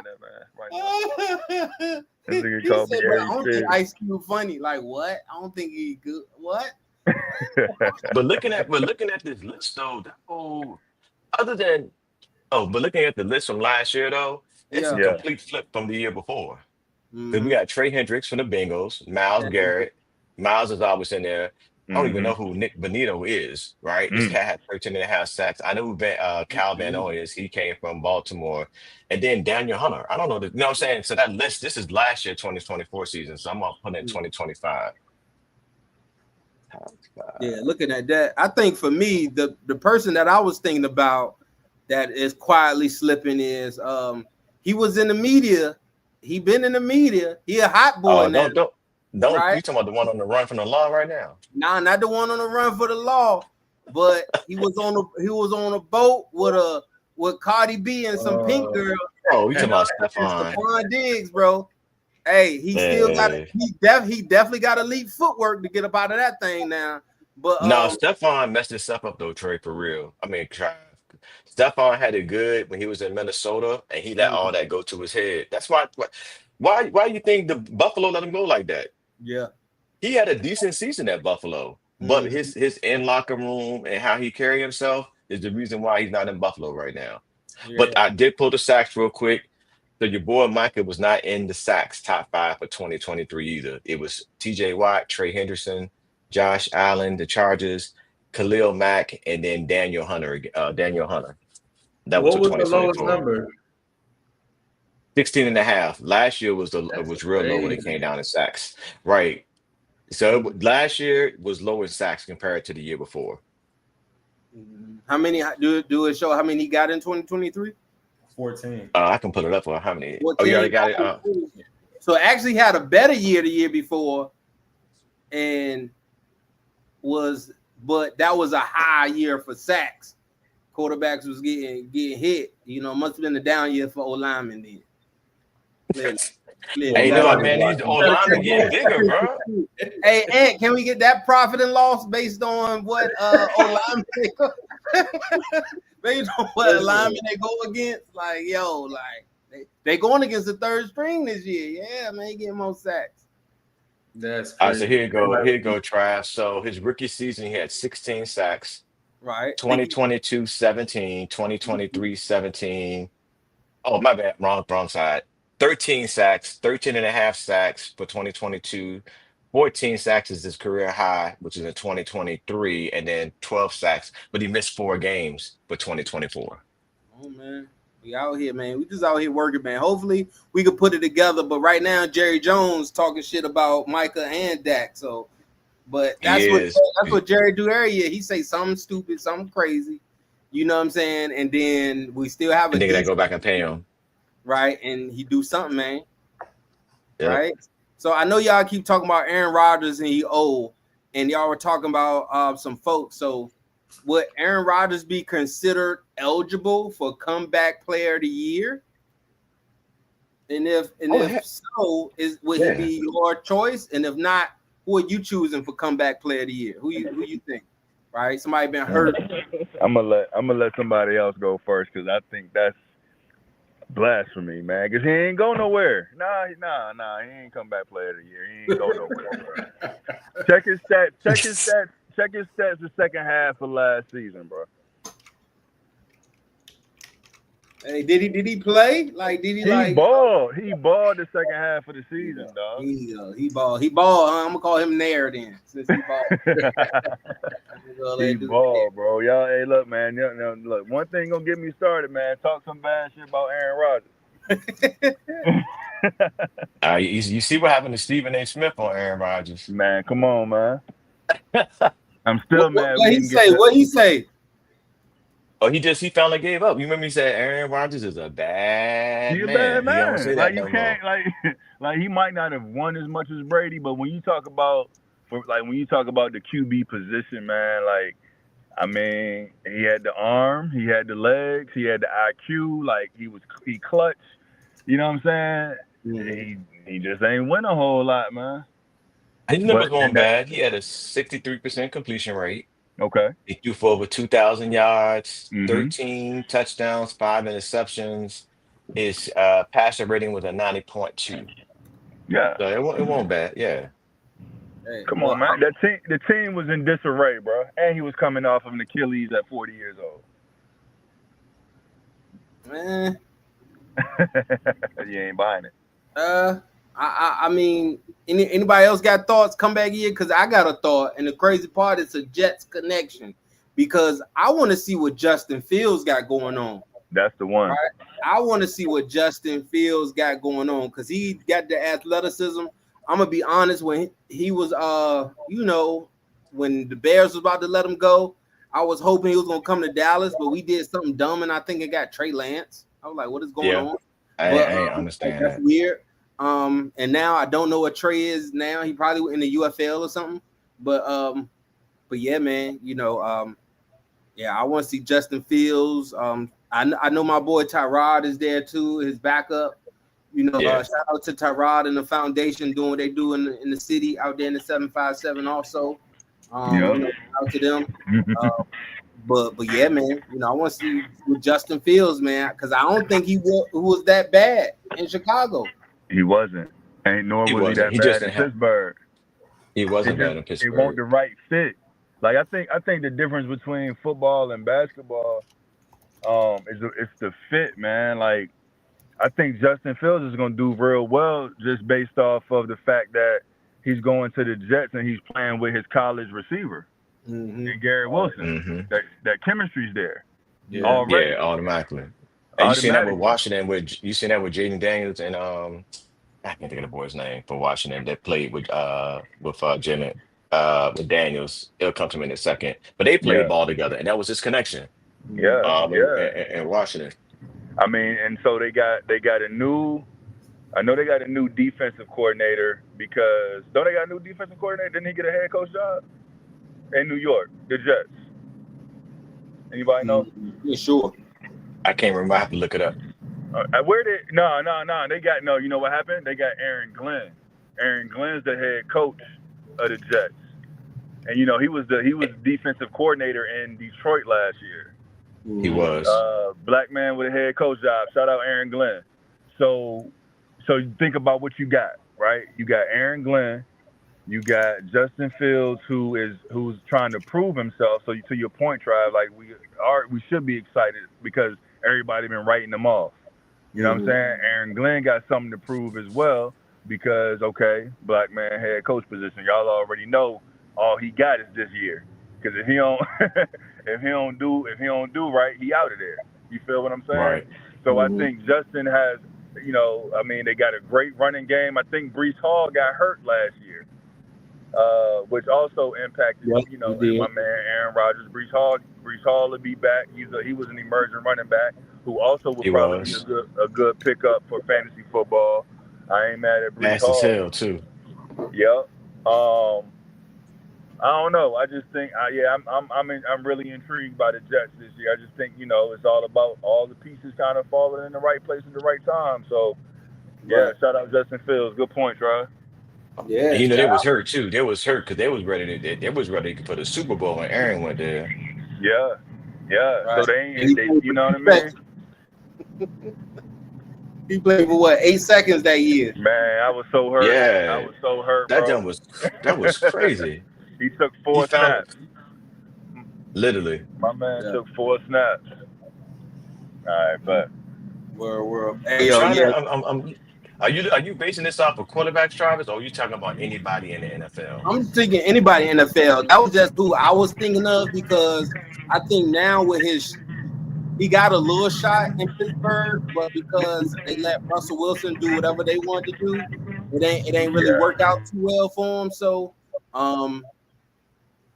that, man. Right now, this nigga He called me said, but I Harry don't think Spears. Ice Cube funny. Like what? I don't think he good. What? But looking at this list though, that whole other than but looking at the list from last year though, it's a Yeah. Yeah. complete flip from the year before. Because we Mm-hmm. got Trey Hendricks from the Bengals, Miles Garrett. Miles is always in there. I don't even Mm-hmm. know who Nick Bonito is, right? This Mm. cat had 13 and a half sacks. I know who Cal Van O is. He came from Baltimore. And then Daniel Hunter. I don't know. You know what I'm saying? So that list, this is last year, 2024 season. So I'm going to put in 2025. Yeah, looking at that, I think for me, the person that I was thinking about that is quietly slipping is he was in the media. He been in the media. He a hot boy Oh, now, don't. right? You talking about the one on the run from the law right now? Nah, not the one on the run for the law, but he was on a boat with Cardi B and some pink girl. Oh, you talking about And Stephon? Stephon Diggs, bro. Hey, he still got Yeah. he definitely got elite footwork to get up out of that thing now. But No, Stephon messed himself up though, Trey, for real. I mean, Stephon had it good when he was in Minnesota, and he let all that go to his head. That's why you think the Buffalo let him go like that? yeah. He had a decent season at Buffalo, but Mhm. his in locker room and how he carry himself is the reason why he's not in Buffalo right now. Yeah. But I did pull the sacks real quick. So your boy Micah was not in the sacks top 5 for 2023 either. It was TJ Watt, Trey Henderson, Josh Allen, the Chargers, Khalil Mack, and then Daniel Hunter. Daniel Hunter. That was What for was the lowest 2024. number? 16 and a half. Last year was That's was real low when it came crazy. down to sacks. Right. So last year was lower sacks compared to the year before. How many do it show how many he got in 2023? 14. I can pull it up for how many. Oh, you 14. already got it. So actually had a better year the year before, and but that was a high year for sacks. Quarterbacks was getting hit. You know, must have been a down year for O linemen then. Clearly. Hey, Well, look, Lord, man, these old linemen getting bigger, bro. Hey, Ant, can we get that profit and loss based on what O linemen based on what alignment they go against? Like, yo, like they going against the third string this year. Yeah, man, he getting more sacks. that's All right, so crazy. here you go, Trav. So his rookie season, he had 16 sacks. Right. 2022, 17, 2023, 17. Oh, my bad. Wrong side. 13 sacks, 13 and a half sacks for 2022. 14 sacks is his career high, which is in 2023, and then 12 sacks, but he missed 4 games for 2024. Oh man. We out here, man. We just out here working, man. Hopefully we could put it together. But right now, Jerry Jones talking shit about Micah and Dak. So, but He is. that's what Jerry do every year. He say something stupid, something crazy. You know what I'm saying? And then we still have And a then they go decent, back and pay him. right? And he do something, man. Yep. Right? So I know y'all keep talking about Aaron Rodgers and he old, and y'all were talking about some folks. So would Aaron Rodgers be considered eligible for comeback player of the year? And if so, would he be your choice? And if not, who are you choosing for comeback player of the year? Who you think? Right? Somebody been hurt. I'm gonna let somebody else go first because I think that's blasphemy, man. Because he ain't go nowhere. Nah, he ain't comeback player of the year. He ain't go nowhere, bro. Check his stats. Check his stats the second half of last season, bro. Hey, did he play? Like, did he like? Balled. He balled the second half of the season, dog. He balled. I'm gonna call him Nair then, since he balled. He balled, bro. Y'all, hey, look, man. Look, one thing gonna get me started, man. Talk some bad shit about Aaron Rodgers. You see what happened to Stephen A. Smith on Aaron Rodgers? Man, come on, man. I'm still mad. What he say? What he say? Oh, he finally gave up. You remember he said Aaron Rodgers is a bad He a bad man. He don't say man. Like that you no more. can't like he might not have won as much as Brady, but when you talk about the QB position, man, like I mean, he had the arm, he had the legs, he had the IQ, like he clutch. You know what I'm saying? He just ain't win a whole lot, man. His numbers But weren't and that bad. He had a 63% completion rate. okay. He threw for over 2,000 yards, Mhm. 13 touchdowns, 5 interceptions. His passer rating was a 90.2. Yeah. So it won't bad. Yeah. Hey, Come well, on, man. The team was in disarray, bro. And he was coming off of an Achilles at 40 years old. man, You ain't buying it. I mean, anybody else got thoughts? Come back here because I got a thought, and the crazy part is a Jets connection because I want to see what Justin Fields got going on. That's the one. Right? I want to see what Justin Fields got going on because he got the athleticism. I'm gonna be honest, when he was when the Bears was about to let him go, I was hoping he was gonna come to Dallas, but we did something dumb, and I think it got Trey Lance. I was like, what is going Yeah. on? I But ain't understand that's that. weird. And now I don't know what Trey is now. He probably in the UFL or something. But yeah, man, yeah, I want to see Justin Fields. I know my boy Tyrod is there too, his backup. Yeah. Shout out to Tyrod and the foundation doing what they do in the city out there in the 757 also. Yeah. Out to them. But yeah, man, I want to see with Justin Fields, man, because I don't think he was that bad in Chicago. He wasn't. Nor He was he wasn't. that He just bad in didn't have. Pittsburgh. He wasn't bad in It wasn't Pittsburgh. the right fit. Like I think the difference between football and basketball, it's the fit, man. Like I think Justin Fields is gonna do real well just based off of the fact that he's going to the Jets and he's playing with his college receiver and Garrett Wilson. Mm-hmm. That chemistry's there Yeah. already. Yeah, automatically. And you seen that with Automatically. Washington with Jaden Daniels and I can't think of the boy's name for Washington that played with Jimmy with Daniels. It'll come to me in a second. But they played Yeah. ball together, and that was his connection. Yeah. Yeah. In Washington. I mean, and so they got a new. I know they got a new defensive coordinator because don't they got a new defensive coordinator? Didn't he get a head coach job in New York, the Jets? Anybody know? Yeah, sure. I can't remember. I have to look it up. Where did no? They got no. You know what happened? They got Aaron Glenn. Aaron Glenn's the head coach of the Jets, and he was defensive coordinator in Detroit last year. He was. Black man with a head coach job. Shout out Aaron Glenn. So you think about what you got, right? You got Aaron Glenn, you got Justin Fields, who's trying to prove himself. So to your point, Tribe, like we should be excited because everybody been writing them off. You know what I'm saying? Aaron Glenn got something to prove as well because black man head coach position. Y'all already know all he got is this year. Because if he don't do right, he out of there. You feel what I'm saying? Right. So I think Justin has, they got a great running game. I think Breece Hall got hurt last year, which also impacted, my man Aaron Rodgers. Breece Hall will be back. He was an emerging running back who also would probably be a good pickup for fantasy football. I ain't mad at Breece Hall. Fast as hell too. Yep. I don't know. I just think, I'm really intrigued by the Jets this year. I just think, it's all about all the pieces kind of falling in the right place at the right time. So, shout out Justin Fields. Good point, Troy. Yeah. And they was hurt too. They was hurt because they was ready for the Super Bowl when Aaron went there. Yeah. Right. So they ain't, you know what I mean? He played for 8 seconds that year. Man, I was so hurt. Yeah. I was so hurt, That bro. that was crazy. He took 4 snaps. Literally. My man took 4 snaps. All right, but World. Hey, are you basing this off of quarterbacks, Travis, or are you talking about anybody in the NFL? I'm thinking anybody in the NFL. That was just who I was thinking of because I think now with he got a little shot in Pittsburgh, but because they let Russell Wilson do whatever they wanted to do, it ain't really worked out too well for him. So,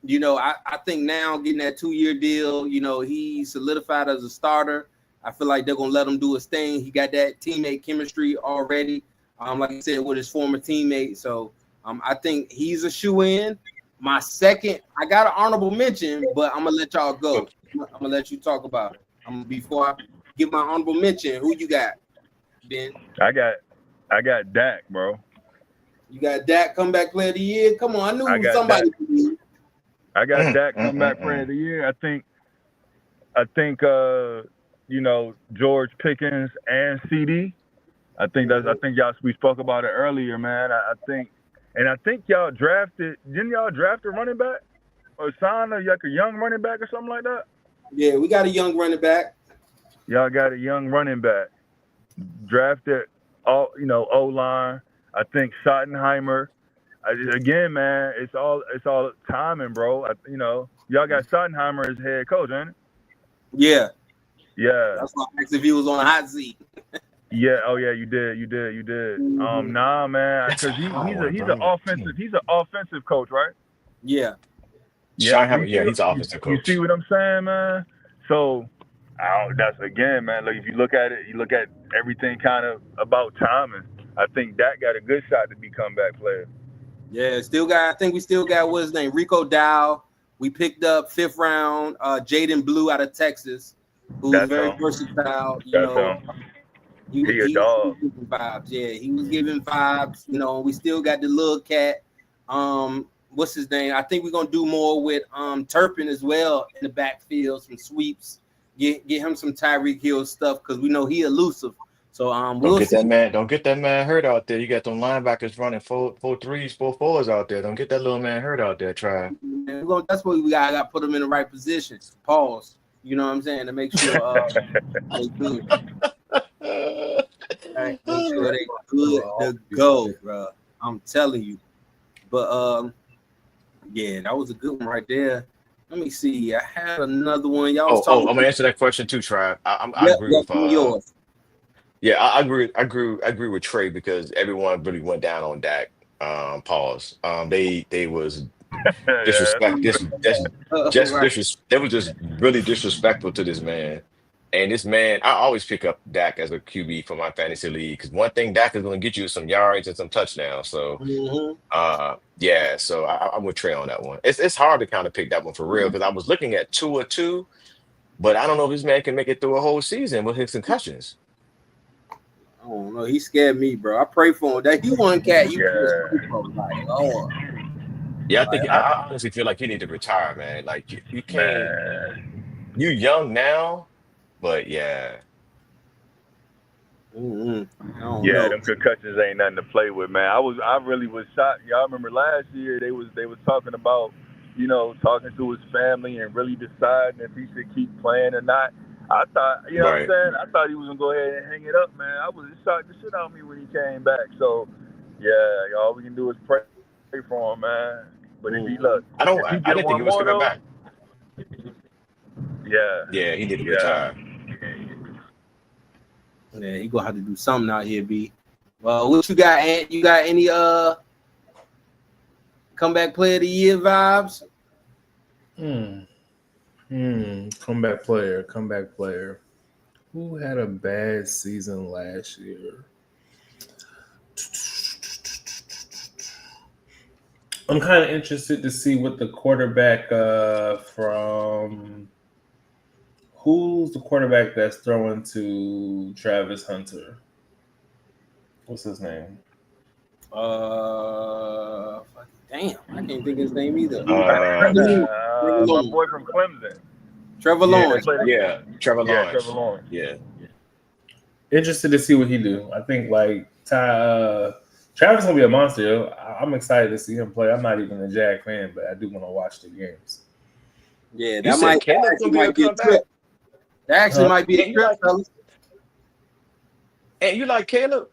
You know, I think now getting that 2-year deal, you know, he's solidified as a starter. I feel like they're gonna let him do his thing. He got that teammate chemistry already. Like I said, with his former teammate. So I think he's a shoe-in. My second, I got an honorable mention, but I'm gonna let y'all go. I'm gonna let you talk about it. Before I give my honorable mention, who you got, Ben? I got Dak, bro. You got Dak comeback player of the year. Come on, I knew I got somebody. I got Dak comeback player of the year. I think you know, George Pickens and CD. I think we spoke about it earlier, man. I think y'all didn't y'all draft a running back or sign a young running back or something like that? Yeah, we got a young running back. Y'all got a young running back. Drafted O-line. I think Schottenheimer. Again, man, it's all timing, bro. Y'all got Schottenheimer as head coach, ain't it? Yeah. Yeah. That's why I asked if he was on a hot seat. Yeah. Oh yeah, you did. Mm-hmm. Nah, man, because he's an offensive coach, right? Yeah. Yeah, he's an offensive coach. You see what I'm saying, man? So, that's again, man. Like if you look at everything kind of about timing. I think that got a good shot to be comeback player. Yeah, I think we still got what's his name, Rico Dow. We picked up 5th round, Jaden Blue out of Texas, who's very versatile. You know, he a dog. He was giving vibes. Yeah, he was giving vibes. You know, we still got the little cat. What's his name? I think we're gonna do more with Turpin as well in the backfield, some sweeps. Get him some Tyreek Hill stuff because we know he elusive. So we'll see. Don't get that man hurt out there. You got them linebackers running 4-3s, 4-4s out there. Don't get that little man hurt out there. Try. That's what we got to put them in the right position. Pause. You know what I'm saying, to make sure they good. Right, make sure they good to go, bro. I'm telling you. But yeah, that was a good one right there. Let me see. I had another one. Y'all was talking. I'm gonna answer that question too, Trav. I agree with yours. Yeah, I agree with Trey because everyone really went down on Dak. Pause. They was disrespect. They was just really disrespectful to this man. And this man, I always pick up Dak as a QB for my fantasy league because one thing Dak is going to get you some yards and some touchdowns. So, yeah. So I'm with Trey on that one. It's hard to kind of pick that one for real because I was looking at 2 but I don't know if this man can make it through a whole season with his concussions. I don't know. He scared me, bro. I pray for him. That he one cat. Yeah, I honestly feel like he need to retire, man. Like you can't. You young now, but yeah. Them concussions ain't nothing to play with, man. I really was shocked. Y'all remember last year they was talking about, talking to his family and really deciding if he should keep playing or not. I thought, what I'm saying? I thought he was gonna go ahead and hang it up, man. I was shocked the shit out of me when he came back. So, yeah, all we can do is pray for him, man. But if he I didn't think he was coming back. Yeah, he did retire. Yeah, he gonna have to do something out here, B. Well, what you got, Ant? You got any comeback player of the year vibes? Comeback player. Who had a bad season last year? I'm kind of interested to see what the quarterback who's the quarterback that's throwing to Travis Hunter? What's his name? Damn, I can't think of his name either. My boy from Clemson. Trevor Lawrence. Trevor Lawrence. Yeah. Interested to see what he do. I think Travis gonna be a monster. I'm excited to see him play. I'm not even a Jag fan, but I do want to watch the games. Yeah, that might be a trip. That actually might be a trip, fellas. And you like Caleb?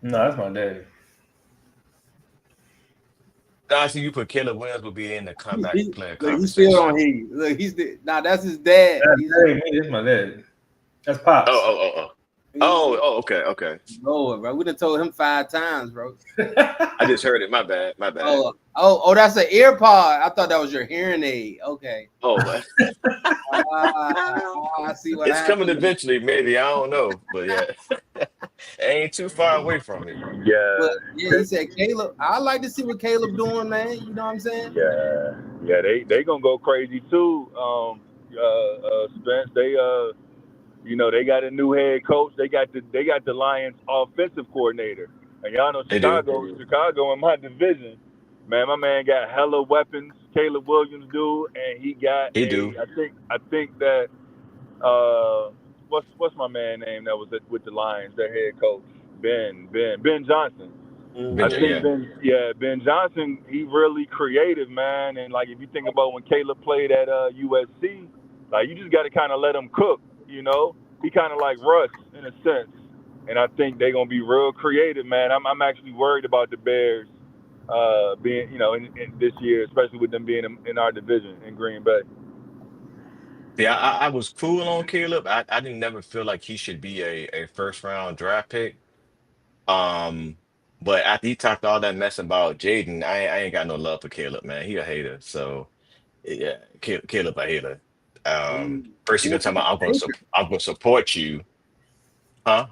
No, that's my daddy. I see you put Caleb Williams will be in the comeback player conversation. He still don't hear you. Look, that's his dad. That's my dad. That's Pops. Oh. Okay. Lord, bro. We done told him 5 times, bro. I just heard it. My bad. That's an ear pod. I thought that was your hearing aid. Okay. Oh, but I see what it's coming happened. eventually, maybe. I don't know, but yeah, it ain't too far away from it. But Yeah, yeah, he said Caleb. I like to see what Caleb doing, man. You know what I'm saying? yeah. They gonna go crazy too. Spence. They got a new head coach. They got the Lions offensive coordinator. And y'all know They do. Chicago in my division. Man, my man got hella weapons. Caleb Williams do, and he got He do. I think that what's my man name that was with the Lions, their head coach? Ben Johnson. I Benja, think yeah. Ben Johnson, he really creative, man. And like if you think about when Caleb played at USC, like you just got to kind of let him cook, you know. He kind of like Russ in a sense, and I think they're gonna be real creative, man. I'm actually worried about the Bears being, in this year, especially with them being in our division in Green Bay. Yeah, I was cool on Caleb. I didn't never feel like he should be a first round draft pick. Um, but after he talked all that mess about Jaden, I ain't got no love for Caleb, man. He a hater. So yeah, Caleb a hater. First he He gonna was tell me saying Baker. I'm gonna support you, huh?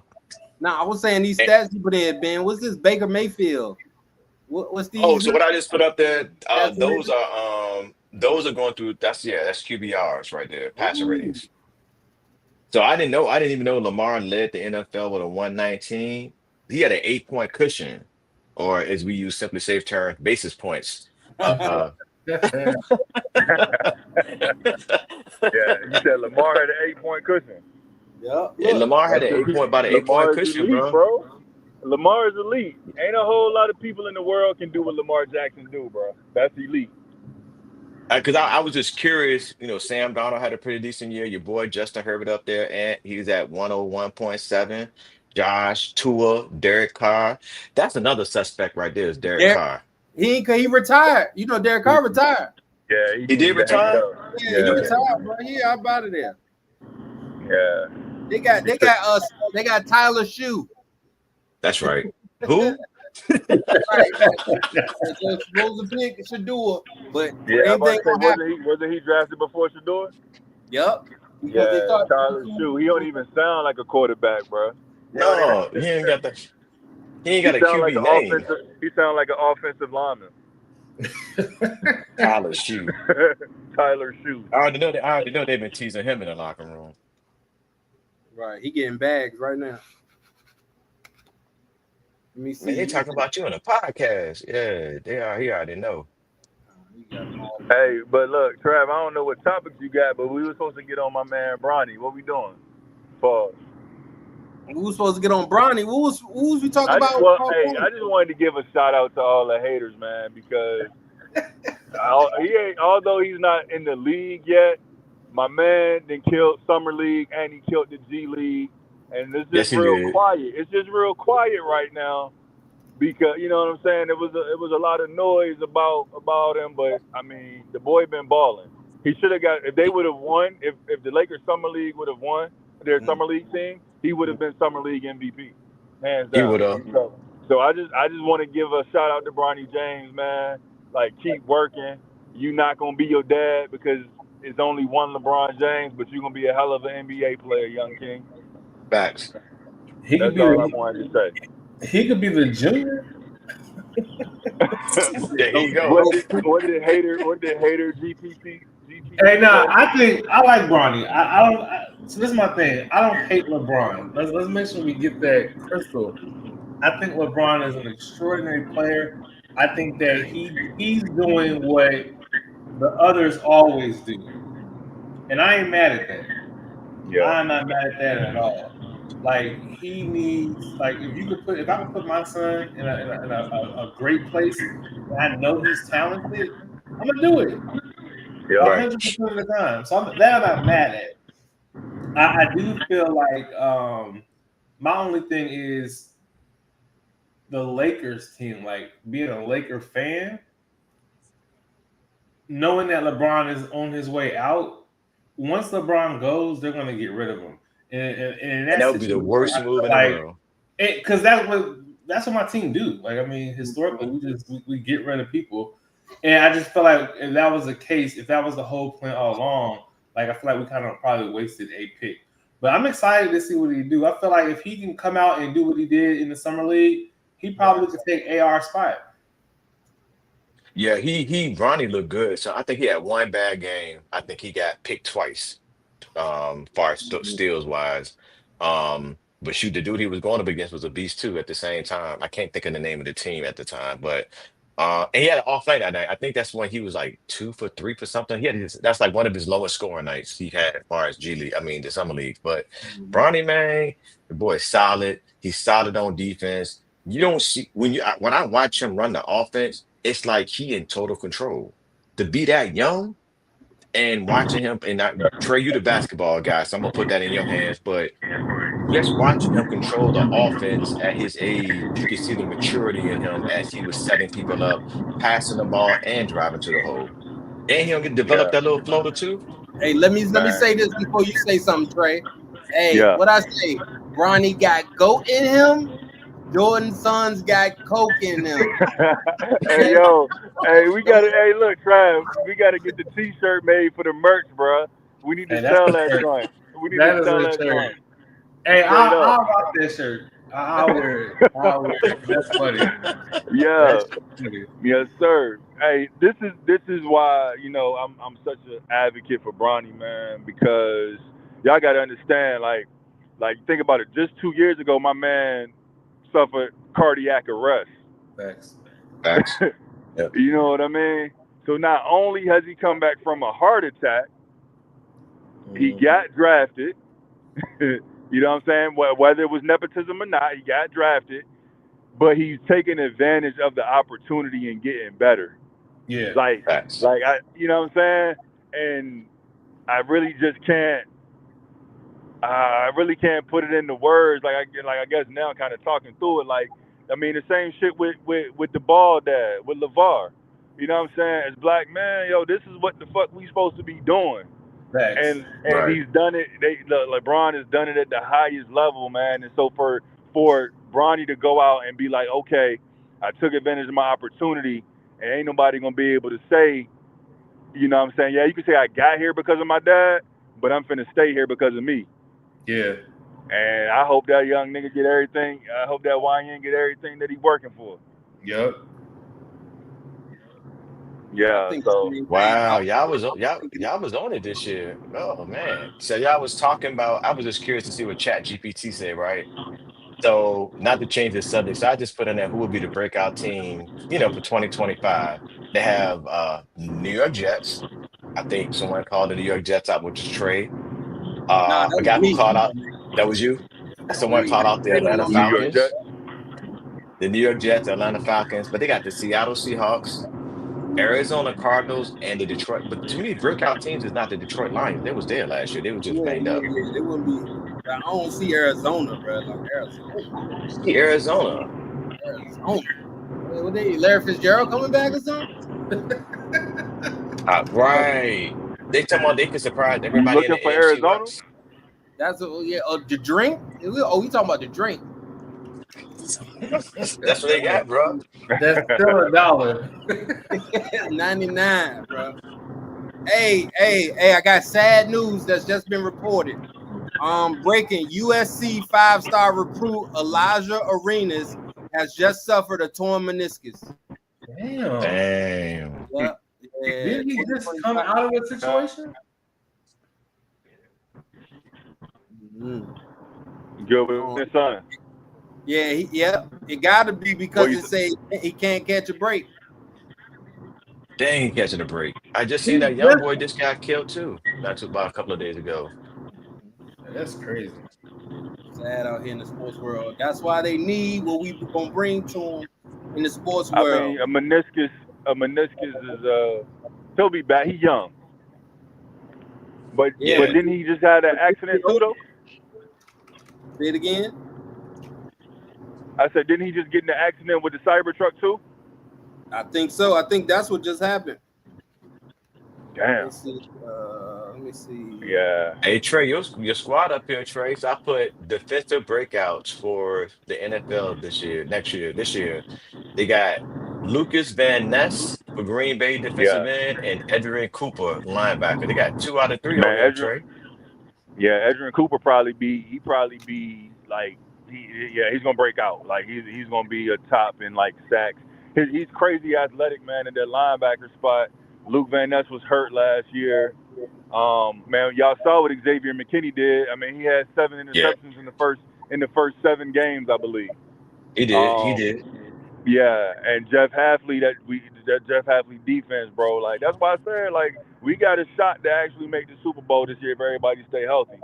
Now I was saying these And, stats you put in, Ben. What's this Baker Mayfield? What's oh, these so what I just put up there, stats in those are going through. That's QBRs right there, there? passer Ooh. ratings. So I didn't even know Lamar led the NFL with a 119. He had an 8 point cushion, or as we use simply safe term, basis points. Uh, Yeah, you said Lamar had an 8 point cushion. Yeah, yeah, look. Lamar had That's an because 8 point, about an 8 point Lamar is cushion, elite, bro. bro. Lamar is elite. Ain't a whole lot of people in the world can do what Lamar Jackson do, bro. That's elite. Because I was just curious, Sam Donald had a pretty decent year. Your boy Justin Herbert up there, and he was at 101.7. Josh, Tua, Derek Carr. That's another suspect right there, is Derek Derek, Carr. he retired. You know, Derek Carr retired. Yeah, he He getting did banged retire? up. Yeah, he Yeah, retired, bro. He out of there. yeah. They got He they took, got us. They got Tyler Shoe. That's right. Who? Right. So supposed to pick Shadua, but yeah, I'm about anything to say, gonna happen. wasn't he drafted before Shador? Yep. Because they Yeah, thought Tyler Shoe. He don't even sound like a quarterback, bro. He don't even. No, he ain't He got a sound like QB an name. offensive. He sound like an offensive lineman. Tyler Shoe. Tyler Shoe. I already know they've been teasing him in the locker room. right. He getting bags right now. Let me Man, see. they talking about you in a podcast. Yeah, they are. He already know. He got them all. Hey, but look, Trav, I don't know what topics you got, but we were supposed to get on my man Bronny. What we doing? Pause. We was supposed to get on Bronny. What was we talking I just about? well, hey, I just wanted to give a shout out to all the haters, man, because although he's not in the league yet, my man then killed Summer League and he killed the G League, and it's Yes, just he real did. quiet. It's just real quiet right now because you know what I'm saying. It was a lot of noise about him, but I mean the boy been balling. He should have got if they would have won if the Lakers Summer League would have won their Mm, Summer League team, he would have been Summer League MVP, hands He down. would have. So I just want to give a shout out to Bronny James, man. Like keep working. You not gonna be your dad because it's only one LeBron James, but you're gonna be a hell of an NBA player, young king. Facts. He could That's be all I the wanted to say. he could be the junior. There Don't you go. don't What did hater GPT Hey, nah, say? I think I like Bronny. I don't. So this is my thing. I don't hate LeBron. Let's make sure we get that crystal. I think LeBron is an extraordinary player. I think that he's doing what the others always do, and I ain't mad at that. Yeah, I'm not mad at that at all. Like he needs, like if I could put my son in a great place, and I know he's talented, I'm gonna do it yeah, 100% of the time. So that I'm not mad at. I do feel like my only thing is the Lakers team, like being a Laker fan, knowing that LeBron is on his way out. Once LeBron goes, they're going to get rid of him. in And that that would be the situation, worst I move feel in the like world. because that's what my team do. Like, I mean, historically, we get rid of people, and I just feel like if that was the case, if that was the whole plan all along, like I feel like we kind of probably wasted a pick. But I'm excited to see what he do. I feel like if he can come out and do what he did in the summer league, he probably could take AR spot. Yeah, Ronnie looked good. So I think he had one bad game. I think he got picked twice. Far as steals wise. But shoot, the dude he was going up against was a beast too at the same time. I can't think of the name of the team at the time, but and he had an off night that night. I think that's when he was like 2 for 3 for something. That's like one of his lowest scoring nights he had as far as G League, I mean the summer league. But Bronny, man, the boy is solid. He's solid on defense. You don't see when I watch him run the offense, it's like he in total control. To be that young and watching him, and Trey, you the basketball guy, so I'm gonna put that in your hands. But just watching him control the offense at his age, you can see the maturity in him as he was setting people up, passing the ball, and driving to the hole. And he'll develop Yeah, that little floater too. Hey, let me man. say this before you say something, Trey. Hey, Yeah. what I say? Bronny got goat in him. Jordan's sons got coke in them. Hey Okay? yo, hey, we gotta. Hey, look, Trav, we gotta get the T-shirt made for the merch, bro. We need to And that's sell a that shirt. joint. We need to That is sell a that shirt. joint. Hey, Straight up. I'll rock that shirt. I'll wear it. I'll wear it. That's funny. Yeah. That's funny. Yes, sir. Hey, this is why I'm such an advocate for Bronny, man, because y'all gotta understand, like think about it. Just 2 years ago, my man suffered cardiac arrest. Thanks. Facts. Yep. You know what I mean? So not only has he come back from a heart attack, he got drafted. You know what I'm saying? Whether it was nepotism or not, he got drafted, but he's taking advantage of the opportunity and getting better. Yeah. Facts. You know what I'm saying? And I really just can't. I really can't put it into words. I guess now I'm kind of talking through it. Like, I mean, the same shit with the ball dad, with LeVar. You know what I'm saying? As black man, yo, this is what the fuck we supposed to be doing. Thanks. And Right. he's done it. LeBron has done it at the highest level, man. And so for Bronny to go out and be like, okay, I took advantage of my opportunity, and ain't nobody gonna be able to say, you know what I'm saying? Yeah, you can say I got here because of my dad, but I'm finna stay here because of me. Yeah. And I hope that young nigga get everything. I hope that YN get everything that he working for. Yep. I Yeah. think the So same thing. Wow, y'all was on it this year. Oh man. So y'all was talking about, I was just curious to see what Chat GPT said, right? So not to change the subject, so I just put in there who would be the breakout team, for 2025. They have New York Jets. I think someone called the New York Jets out, which is Trey. Nah, that A was guy who me. called out, that was you. Someone Yeah, called out the Trey don't Atlanta know New nothing. York Jets. Falcons, the New York Jets, the Atlanta Falcons, but they got the Seattle Seahawks, Arizona Cardinals, and the Detroit. But to me, breakout teams is not the Detroit Lions. They was there last year. They were just banged up. Yeah. They wouldn't be. I don't see Arizona, bro. Like Arizona. See Arizona. Arizona. What they? Larry Fitzgerald coming back or something? Right. They talking about they could surprise You everybody in looking the for AFC Arizona? West. That's yeah. The drink. We talking about the drink. That's what they got, bro. That's still $1. 99, bro. Hey. I got sad news that's just been reported. Breaking USC 5-star recruit Elijah Arenas has just suffered a torn meniscus. Damn. Damn. Yeah. Didn't he just come out of the situation? Good with his son. Yeah, it got to be because it say he can't catch a break. They ain't catching a break. I just seen that young boy just got killed too. That's about a couple of days ago. That's crazy. Sad out here in the sports world. That's why they need what we gonna bring to them in the sports I world. mean, a meniscus is he'll be back. He's young. But Yeah. didn't he just have that accident too though? Say it again. I said, didn't he just get in the accident with the Cybertruck too? I think so. I think that's what just happened. Damn. Let's see. Let me see. Yeah, Hey Trey, your squad up here, Trey. So I put defensive breakouts for the NFL this year. They got Lucas Van Ness for Green Bay yeah, defensive end and Edgerrin Cooper linebacker. They got 2 out of 3 on man. there, Trey. Edgerrin Cooper probably be like he's gonna break out. Like he's gonna be a top in like sacks. He's crazy athletic, man, in that linebacker spot. Luke Van Ness was hurt last year. Man, y'all saw what Xavier McKinney did. I mean, he had 7 Yeah, interceptions in the first 7 games, I believe. he did. He Um, did. yeah, and Jeff Halfley, that Jeff Halfley defense, bro. Like that's why I said like we got a shot to actually make the Super Bowl this year if everybody stay healthy.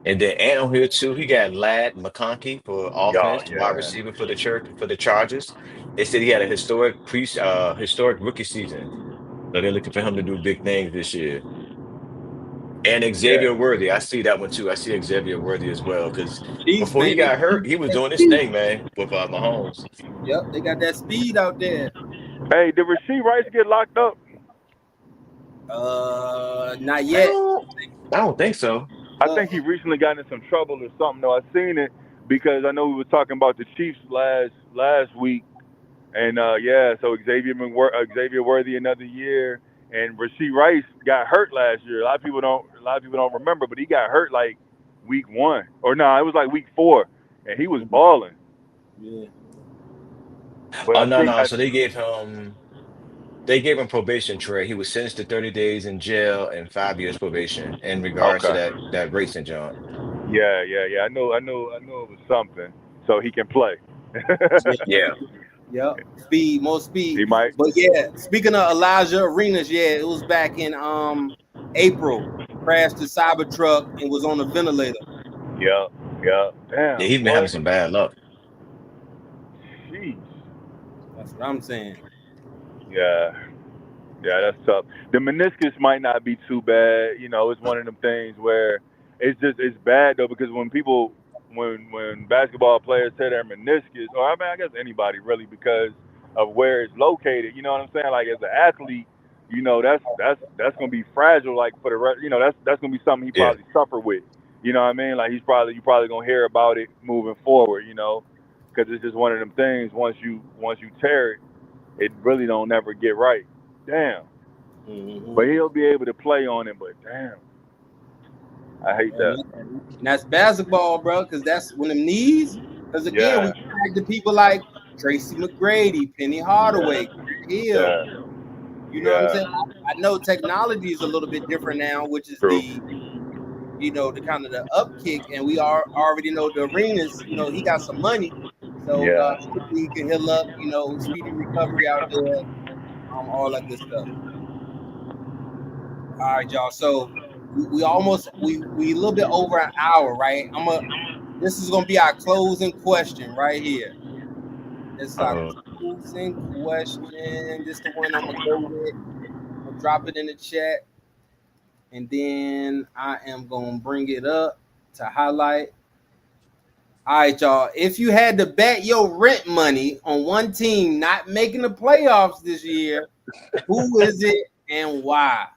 And then and on here too, he got Lad McConkey for Y'all, offense, wide yeah, receiver for the Chargers. They said he had a historic rookie season. So they're looking for him to do big things this year. And yeah. Xavier Worthy, I see that one too. I see Xavier Worthy as well because Chiefs, before he baby. got hurt, he was That doing his speed. thing, man, with Mahomes. Yep, they got that speed out there. Hey, did Rasheed Rice get locked up? Not I yet. don't, I don't think so. I Uh, think he recently got in some trouble or something. Though I seen it because I know we were talking about the Chiefs last week, and yeah, so Xavier Worthy another year, and Rasheed Rice got hurt last year. A lot of people don't remember, but he got hurt like week 1 or no, it was like week 4, and he was balling. yeah. But Oh I no, think no. So they gave him probation, Trey. He was sentenced to 30 days in jail and 5 years probation in regards to okay, that racing jump. yeah. I know it was something, so he can play. Yeah. Yeah. Yep. Speed, more speed. He might. But yeah, speaking of Elijah Arenas, yeah, it was back in April. Crashed the Cybertruck and was on a ventilator. Yeah. Yeah, Damn, he's been boy. having some bad luck. Jeez. That's what I'm saying. Yeah. Yeah, that's tough. The meniscus might not be too bad. You know, it's one of them things where it's bad though because when basketball players tear their meniscus, or I mean I guess anybody really because of where it's located. You know what I'm saying? Like as an athlete, you know that's gonna be fragile. Like for the rest, you know that's gonna be something he Yeah. probably suffer with. You know what I mean? Like you probably gonna hear about it moving forward. You know, because it's just one of them things. Once you tear it, it really don't never get right. Damn. Mm-hmm. But he'll be able to play on it. But damn, I hate that. And that's basketball, bro, because that's when them knees. Because again, we Yeah, back to people like Tracy McGrady, Penny Hardaway, Grant Hill. yeah, You know what I'm yeah. saying? I know technology is a little bit different now, which is True. the kind of the upkick, and we already know the Arenas. He got some money, so Yeah. hopefully he can heal up. Speedy recovery out there, all that good stuff. All right, y'all. So we almost we a little bit over an hour, right? This is gonna be our closing question right here. This is our Uh-oh. closing question. This is the one I'm gonna go with. I'm gonna drop it in the chat, and then I am gonna bring it up to highlight. All right, y'all. If you had to bet your rent money on one team not making the playoffs this year, who is it and why?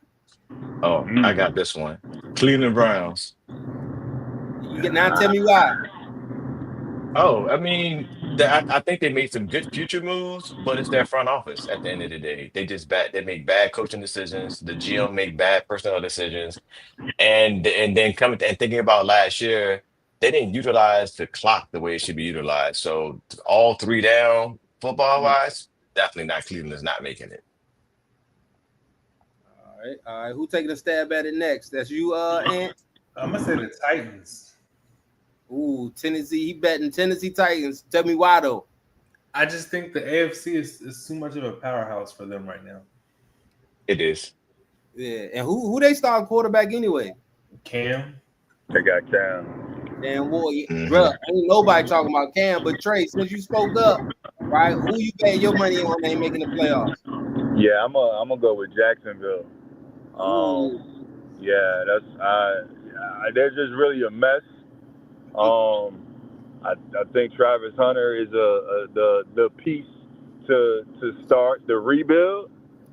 Oh, I got this one. Cleveland Browns. You can now tell me why. Oh, I mean, I think they made some good future moves, but it's their front office at the end of the day. They make bad coaching decisions. The GM make bad personnel decisions, and then coming and thinking about last year, they didn't utilize the clock the way it should be utilized. So all 3 down football wise, definitely not Cleveland is not making it. All right. Who taking a stab at it next? That's you, Ant. I'm gonna say the Titans. Ooh, Tennessee. He betting Tennessee Titans. Tell me why though. I just think the AFC is too much of a powerhouse for them right now. It is. Yeah, and who they start quarterback anyway? Cam, They got Cam. Damn, boy, Hmm. bruh, ain't nobody talking about Cam. But Trey, since you spoke up, right? Who you betting your money on ain't making the playoffs? Yeah, I'm gonna go with Jacksonville. Ooh, Yeah, they're just really a mess. I think Travis Hunter is the piece to start the rebuild.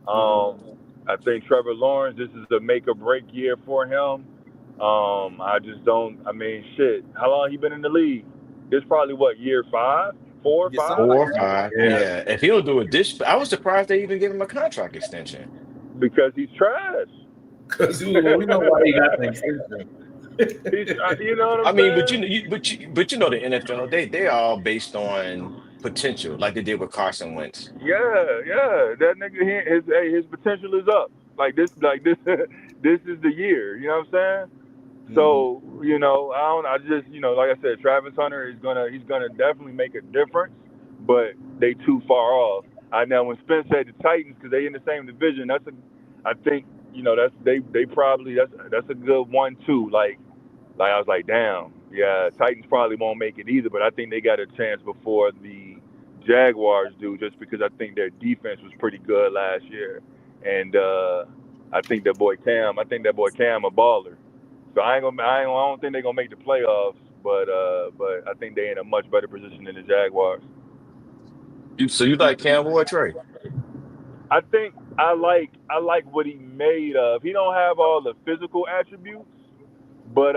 Mhm. I think Trevor Lawrence, this is a make or break year for him. I just don't. I mean, shit. How long he been in the league? This probably what, year 5, 4 or Yeah, something 5? like 4 or 5. Yeah. Yeah. If he'll do it this, I was surprised they even gave him a contract extension. Because he's trash. Because we know why he got the extension. You know what I I'm mean, but saying? but you know the NFL, they are all based on potential, like they did with Carson Wentz. Yeah. That nigga, his potential is up. Like this, this is the year. You know what I'm saying? Mhm. So I just like I said, Travis Hunter he's gonna definitely make a difference, but they too far off. I know when Spence said the Titans because they in the same division. I think they probably that's a good 1-2. Like I was like, damn, yeah, Titans probably won't make it either, but I think they got a chance before the Jaguars do, just because I think their defense was pretty good last year, and I think that boy Cam a baller. So I don't think they're gonna make the playoffs, but I think they're in a much better position than the Jaguars. So you like Cam Ward, Trey? I think I like what he made of. He don't have all the physical attributes, but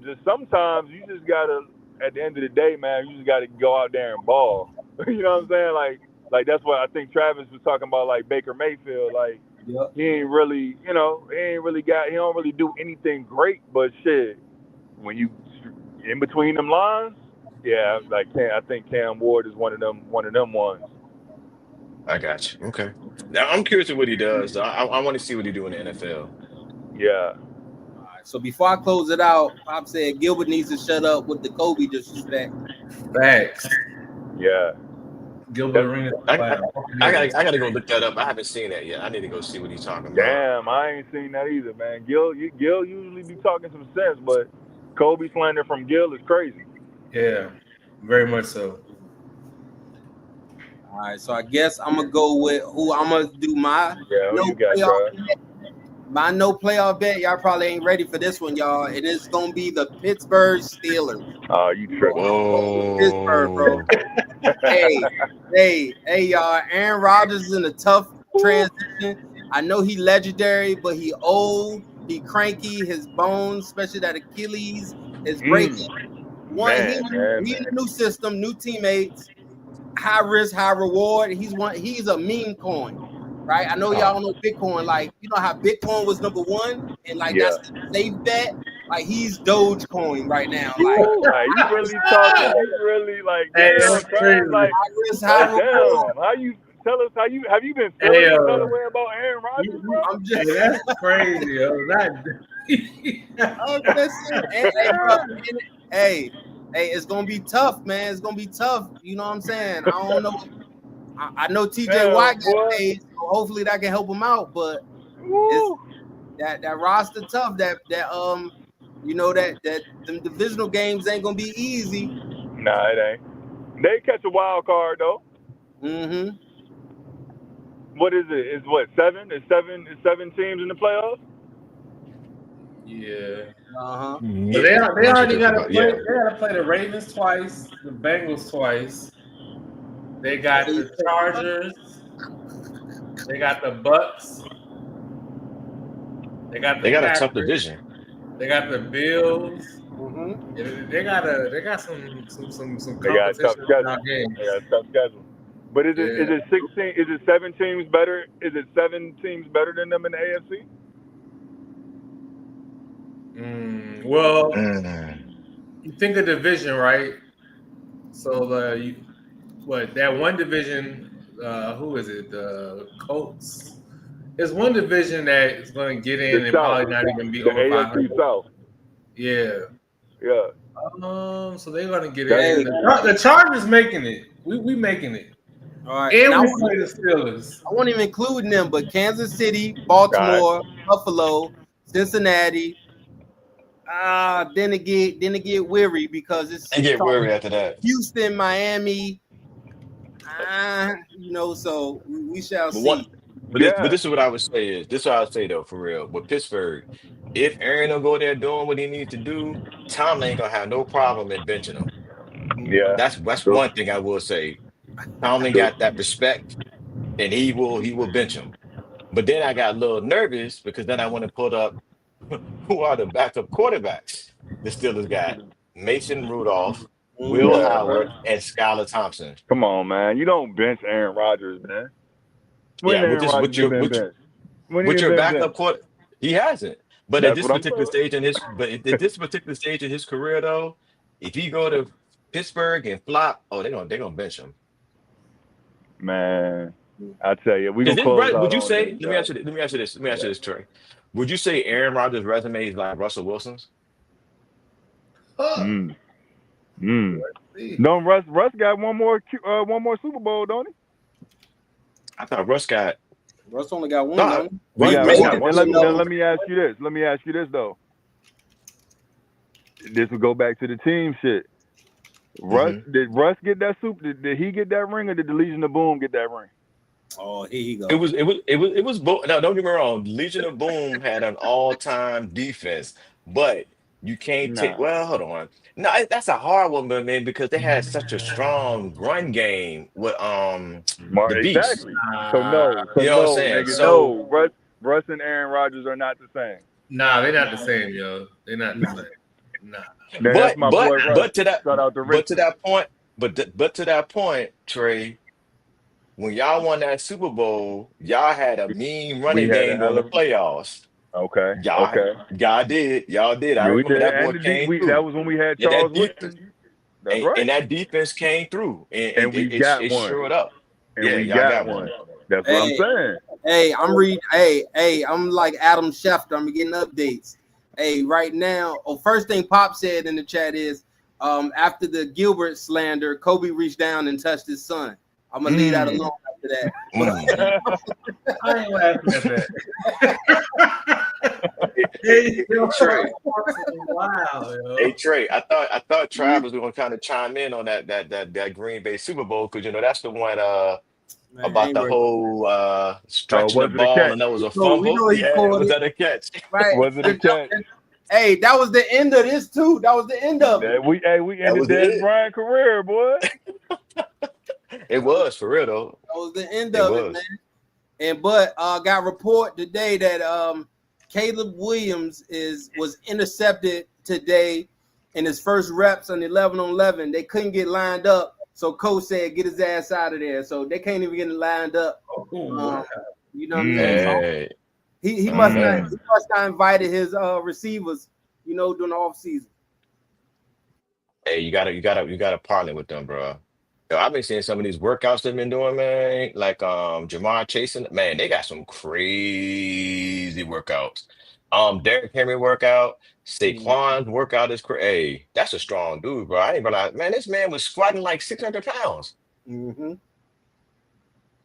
just sometimes you just gotta, at the end of the day, man, you just gotta go out there and ball. You know what I'm saying? Like that's what I think Travis was talking about, like Baker Mayfield. Like Yep. he ain't really, he don't really do anything great, but shit, when you in between them lines, yeah, I think Cam Ward is one of them ones. I got you. Okay. Now I'm curious to what he does. I want to see what he do in the NFL. Yeah. All right. So before I close it out, Pop said Gilbert needs to shut up with the Kobe disrespect. Facts. Yeah. Gilbert Arenas. I gotta go look that up. I haven't seen that yet. I need to go see what he's talking about. Damn, I ain't seen that either, man. Gil usually be talking some sense, but Kobe slander from Gil is crazy. Yeah, very much so. All right, so I guess I'm gonna go with who I'm gonna do my Yeah, who no you got, playoff bro? bet. My no playoff bet. Y'all probably ain't ready for this one, y'all. And it's gonna be the Pittsburgh Steelers. Oh, you tripping? I'm going with Pittsburgh, bro. Hey, y'all. Aaron Rodgers is in a tough transition. I know he legendary, but he old, he cranky, his bones, especially that Achilles, is breaking. He in a new system, new teammates, high risk, high reward. He's a meme coin, right? I know y'all know Bitcoin, like you know how Bitcoin was number one, and like Yeah. that's the safe bet. Like he's Dogecoin right now. Like you really talking? You really like? Hey, Damn, that's son, crazy. like, high risk, high reward. damn. How you tell us? Have you been feeling Hey, some kind of way about Aaron Rodgers, bro? I'm just, Hey, that's crazy, yo. I'm just saying, hey, it's gonna be tough, man. It's gonna be tough. You know what I'm saying? I don't know. I know TJ Damn, Watt boy. got paid, so hopefully that can help him out. But Woo. that roster tough. That them divisional games ain't gonna be easy. Nah, it ain't. They catch a wild card though. Mm-hmm. What is it? It's what, 7? It's 7 teams in the playoffs? Yeah. Uh-huh. But they already got to play. They got to play the Ravens twice, the Bengals twice. They got the Chargers. They got the Bucks. They got the a Packers. tough division. They got the Bills. Mm-hmm. They got some They got a tough competition in schedule. our games. They got a tough schedule. But is it 16? Is it 7 teams better? Is it 7 teams better than them in the AFC? Well, you think of division, right? So that one division, who is it? The Colts. There's one division that is going to get in and probably not even be over 500. South. Yeah. Yeah. So they're going to get in. The Chargers making it. We making it. All right. And we play the Steelers. I won't even include them, but Kansas City, Baltimore, Buffalo, Cincinnati. Then it get weary because it's get weary after that. Houston, Miami. So we shall see. But this is what I would say though, for real. With Pittsburgh, if Aaron will go there doing what he needs to do, Tom ain't gonna have no problem in benching him. Yeah. That's one thing I will say. Tomlin got that respect, and he will bench him. But then I got a little nervous because then I want to put up who are the backup quarterbacks. The Steelers got Mason Rudolph, Will Yeah, Howard, man. and Skylar Thompson. Come on, man. You don't bench Aaron Rodgers, man. When Yeah, Aaron Rodgers been benched? When he with your been backup benched? quarter, he hasn't. But at That's this what I'm particular saying. stage in his career though, if he go to Pittsburgh and flop, oh they're gonna bench him. Man, I tell you, we Is gonna this close right? out Would you on say? this, Let me guys. ask you this. Let me ask you this. Let me ask you Yeah. this, Trey. Would you say Aaron Rodgers' resume is like Russell Wilson's? Mm. Mm. Don't Russ got one more Super Bowl, don't he? I thought Russ got. Russ only got one, No, don't he? He got Russ one. got one And Super Bowl. let me ask you this. Let me ask you this though. This will go back to the team shit. Did Russ get that super? Did he get that ring, or did the Legion of Boom get that ring? Oh, here you go. It was both. No, don't get me wrong. Legion of Boom had an all-time defense, but you can't take. Nah. Well, hold on. No, that's a hard one, man, because they had such a strong run game with the Beast. Exactly. So no, You know what I'm saying? nigga, So no. Russ and Aaron Rodgers are not the same. Nah, they're not the same, yo. They're not the same. Nah. That's my boy Russ. but to that Shout out to but to Richard. that point, but to that point, Trey, when y'all won that Super Bowl, y'all had a mean running We had a game during hell the of playoffs. okay. Y'all did. I Yeah, we remember did. that boy And came that through. was when we had Yeah, Charles that defense Woodson. That's right. and that defense came through, And we got it one. showed up. And Yeah, we y'all got got one. one. That's what I'm saying. Hey, I'm reading. Hey, I'm like Adam Schefter. I'm getting updates. Hey, right now. Oh, first thing Pop said in the chat is, after the Gilbert slander, Kobe reached down and touched his son. I'm gonna leave that alone after that. I ain't laughing at that. Trey. Wow, yo. Hey Trey, I thought Trav was going to kind of chime in on that Green Bay Super Bowl because that's the one Man, about the whole stretching the was it a ball catch? and that was a So we fumble. know he Yeah, called was it. that a catch? Right. Was it a catch? Hey, that was the end of this too. That was the end of it. We ended was Des it. Bryant career, boy. It was for real though. That was the end It of it, was. man. And but got report today that Caleb Williams was intercepted today in his first reps on 11-on-11. They couldn't get lined up, so coach said get his ass out of there. So they can't even get it lined up. You know what I mean? Hey. He must not invited his receivers, during the off season. Hey, you gotta partner with them, bro. Yo, I've been seeing some of these workouts they've been doing, man. Like Jamar Chase, man, they got some crazy workouts. Derrick Henry workout, Saquon's workout is crazy. Hey, that's a strong dude, bro. I didn't realize, man, this man was squatting like 600 pounds. Mm-hmm.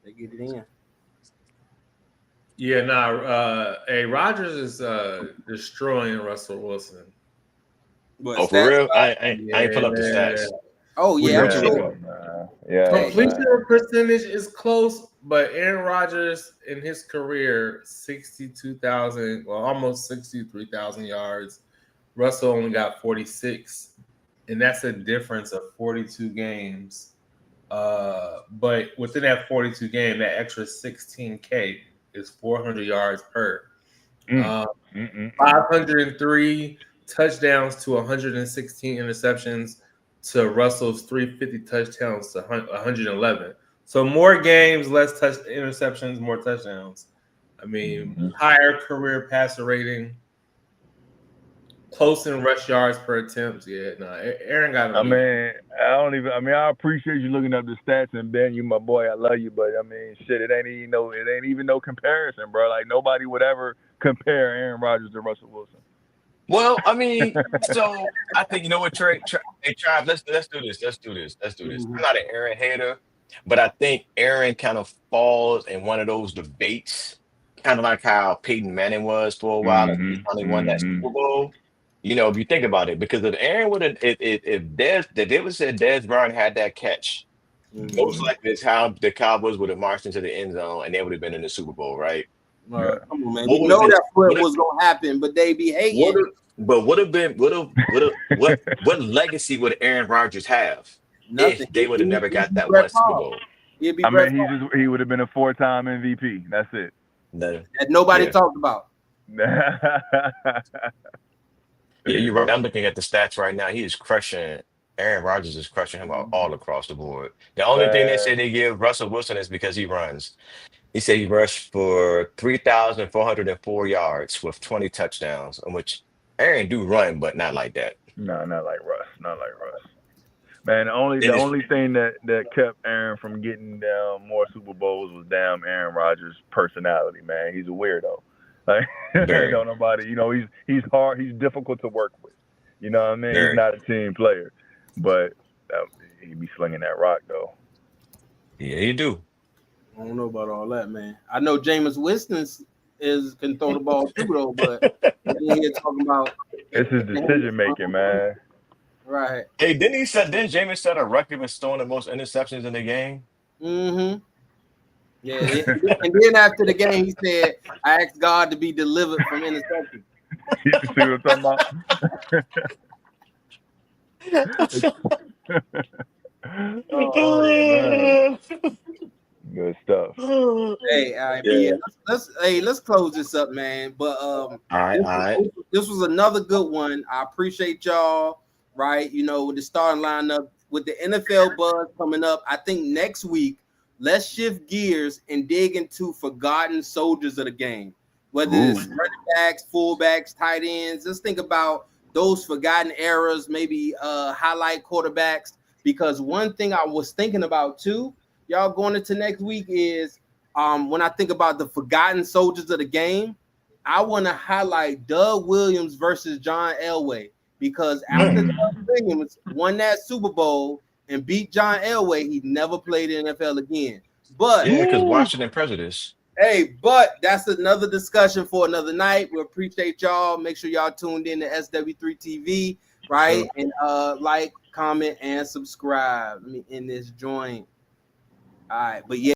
They get it in. Yeah, hey, Rodgers is destroying Russell Wilson. But For real? I ain't pull up the stats. Oh yeah, What I'm you sure. Completion percentage is close, but Aaron Rodgers in his career, 62,000, well, almost 63,000 yards. Russell only got 46, and that's a difference of 42 games. But within that 42 game, that extra 16K is 400 yards per. 503 touchdowns to 116 interceptions to Russell's 350 touchdowns to 111. So more games, less interceptions, more touchdowns. I mean, higher career passer rating, close in rush yards per attempt. Yeah, Aaron got him. I appreciate you looking up the stats, and Ben, you my boy, I love you, but I mean, shit, it ain't even no comparison, bro. Like nobody would ever compare Aaron Rodgers to Russell Wilson. Well, I mean, so I think what, Trey. Hey, Trav, let's do this. I'm not an Aaron hater, but I think Aaron kind of falls in one of those debates, kind of like how Peyton Manning was for a while, and he finally won that Super Bowl. If you think about it, because if Aaron would have, if they would said Des Bryant had that catch, most likely it's how the Cowboys would have marched into the end zone and they would have been in the Super Bowl, right? Come on, man. We know that was gonna happen, but they be hating. What legacy would Aaron Rodgers have? Nothing. If they would have never got that one Super Bowl? He would have been a 4-time MVP. That's it. that nobody yeah. talked about. Yeah, you're right. I'm looking at the stats right now. He is crushing. Aaron Rodgers is crushing him all across the board. The only thing they say Man, they give Russell Wilson is because he runs. He said he rushed for 3,404 yards with 20 touchdowns, in which Aaron do run, but not like that. no, not like Russ. Not like Russ. Man, the And it's only thing that kept Aaron from getting more Super Bowls was damn Aaron Rodgers' personality. Man, he's a weirdo. Like, very, don't nobody, he's hard. He's difficult to work with. You know what I mean? He's very. not a team player, but he be slinging that rock though. Yeah, you do. I don't know about all that, man. I know Jameis Winston can throw the ball too, though, but we ain't here talking about It's his decision making, man. right. Hey, didn't Jameis set a record with throwing the most interceptions in the game? Mm-hmm. Yeah, and then after the game, he said, "I asked God to be delivered from interception." You see what I'm talking about? Oh man, good stuff. Hey, all right, but Yeah. yeah, let's close this up, man. But All right, this, all right. this was another good one. I appreciate y'all. Right, with the starting lineup, with the NFL buzz coming up, I think next week let's shift gears and dig into forgotten soldiers of the game. Whether it's running backs, fullbacks, tight ends, let's think about those forgotten eras. Maybe highlight quarterbacks. Because one thing I was thinking about too, y'all going into next week is when I think about the forgotten soldiers of the game, I want to highlight Doug Williams versus John Elway. Because after Doug Williams won that Super Bowl and beat John Elway, he never played in the NFL again. But Yeah, because Washington prejudice. hey, but that's another discussion for another night. We appreciate y'all. Make sure y'all tuned in to SW3 TV, right? And like, comment, and subscribe. Let me end this joint. All right, but yeah.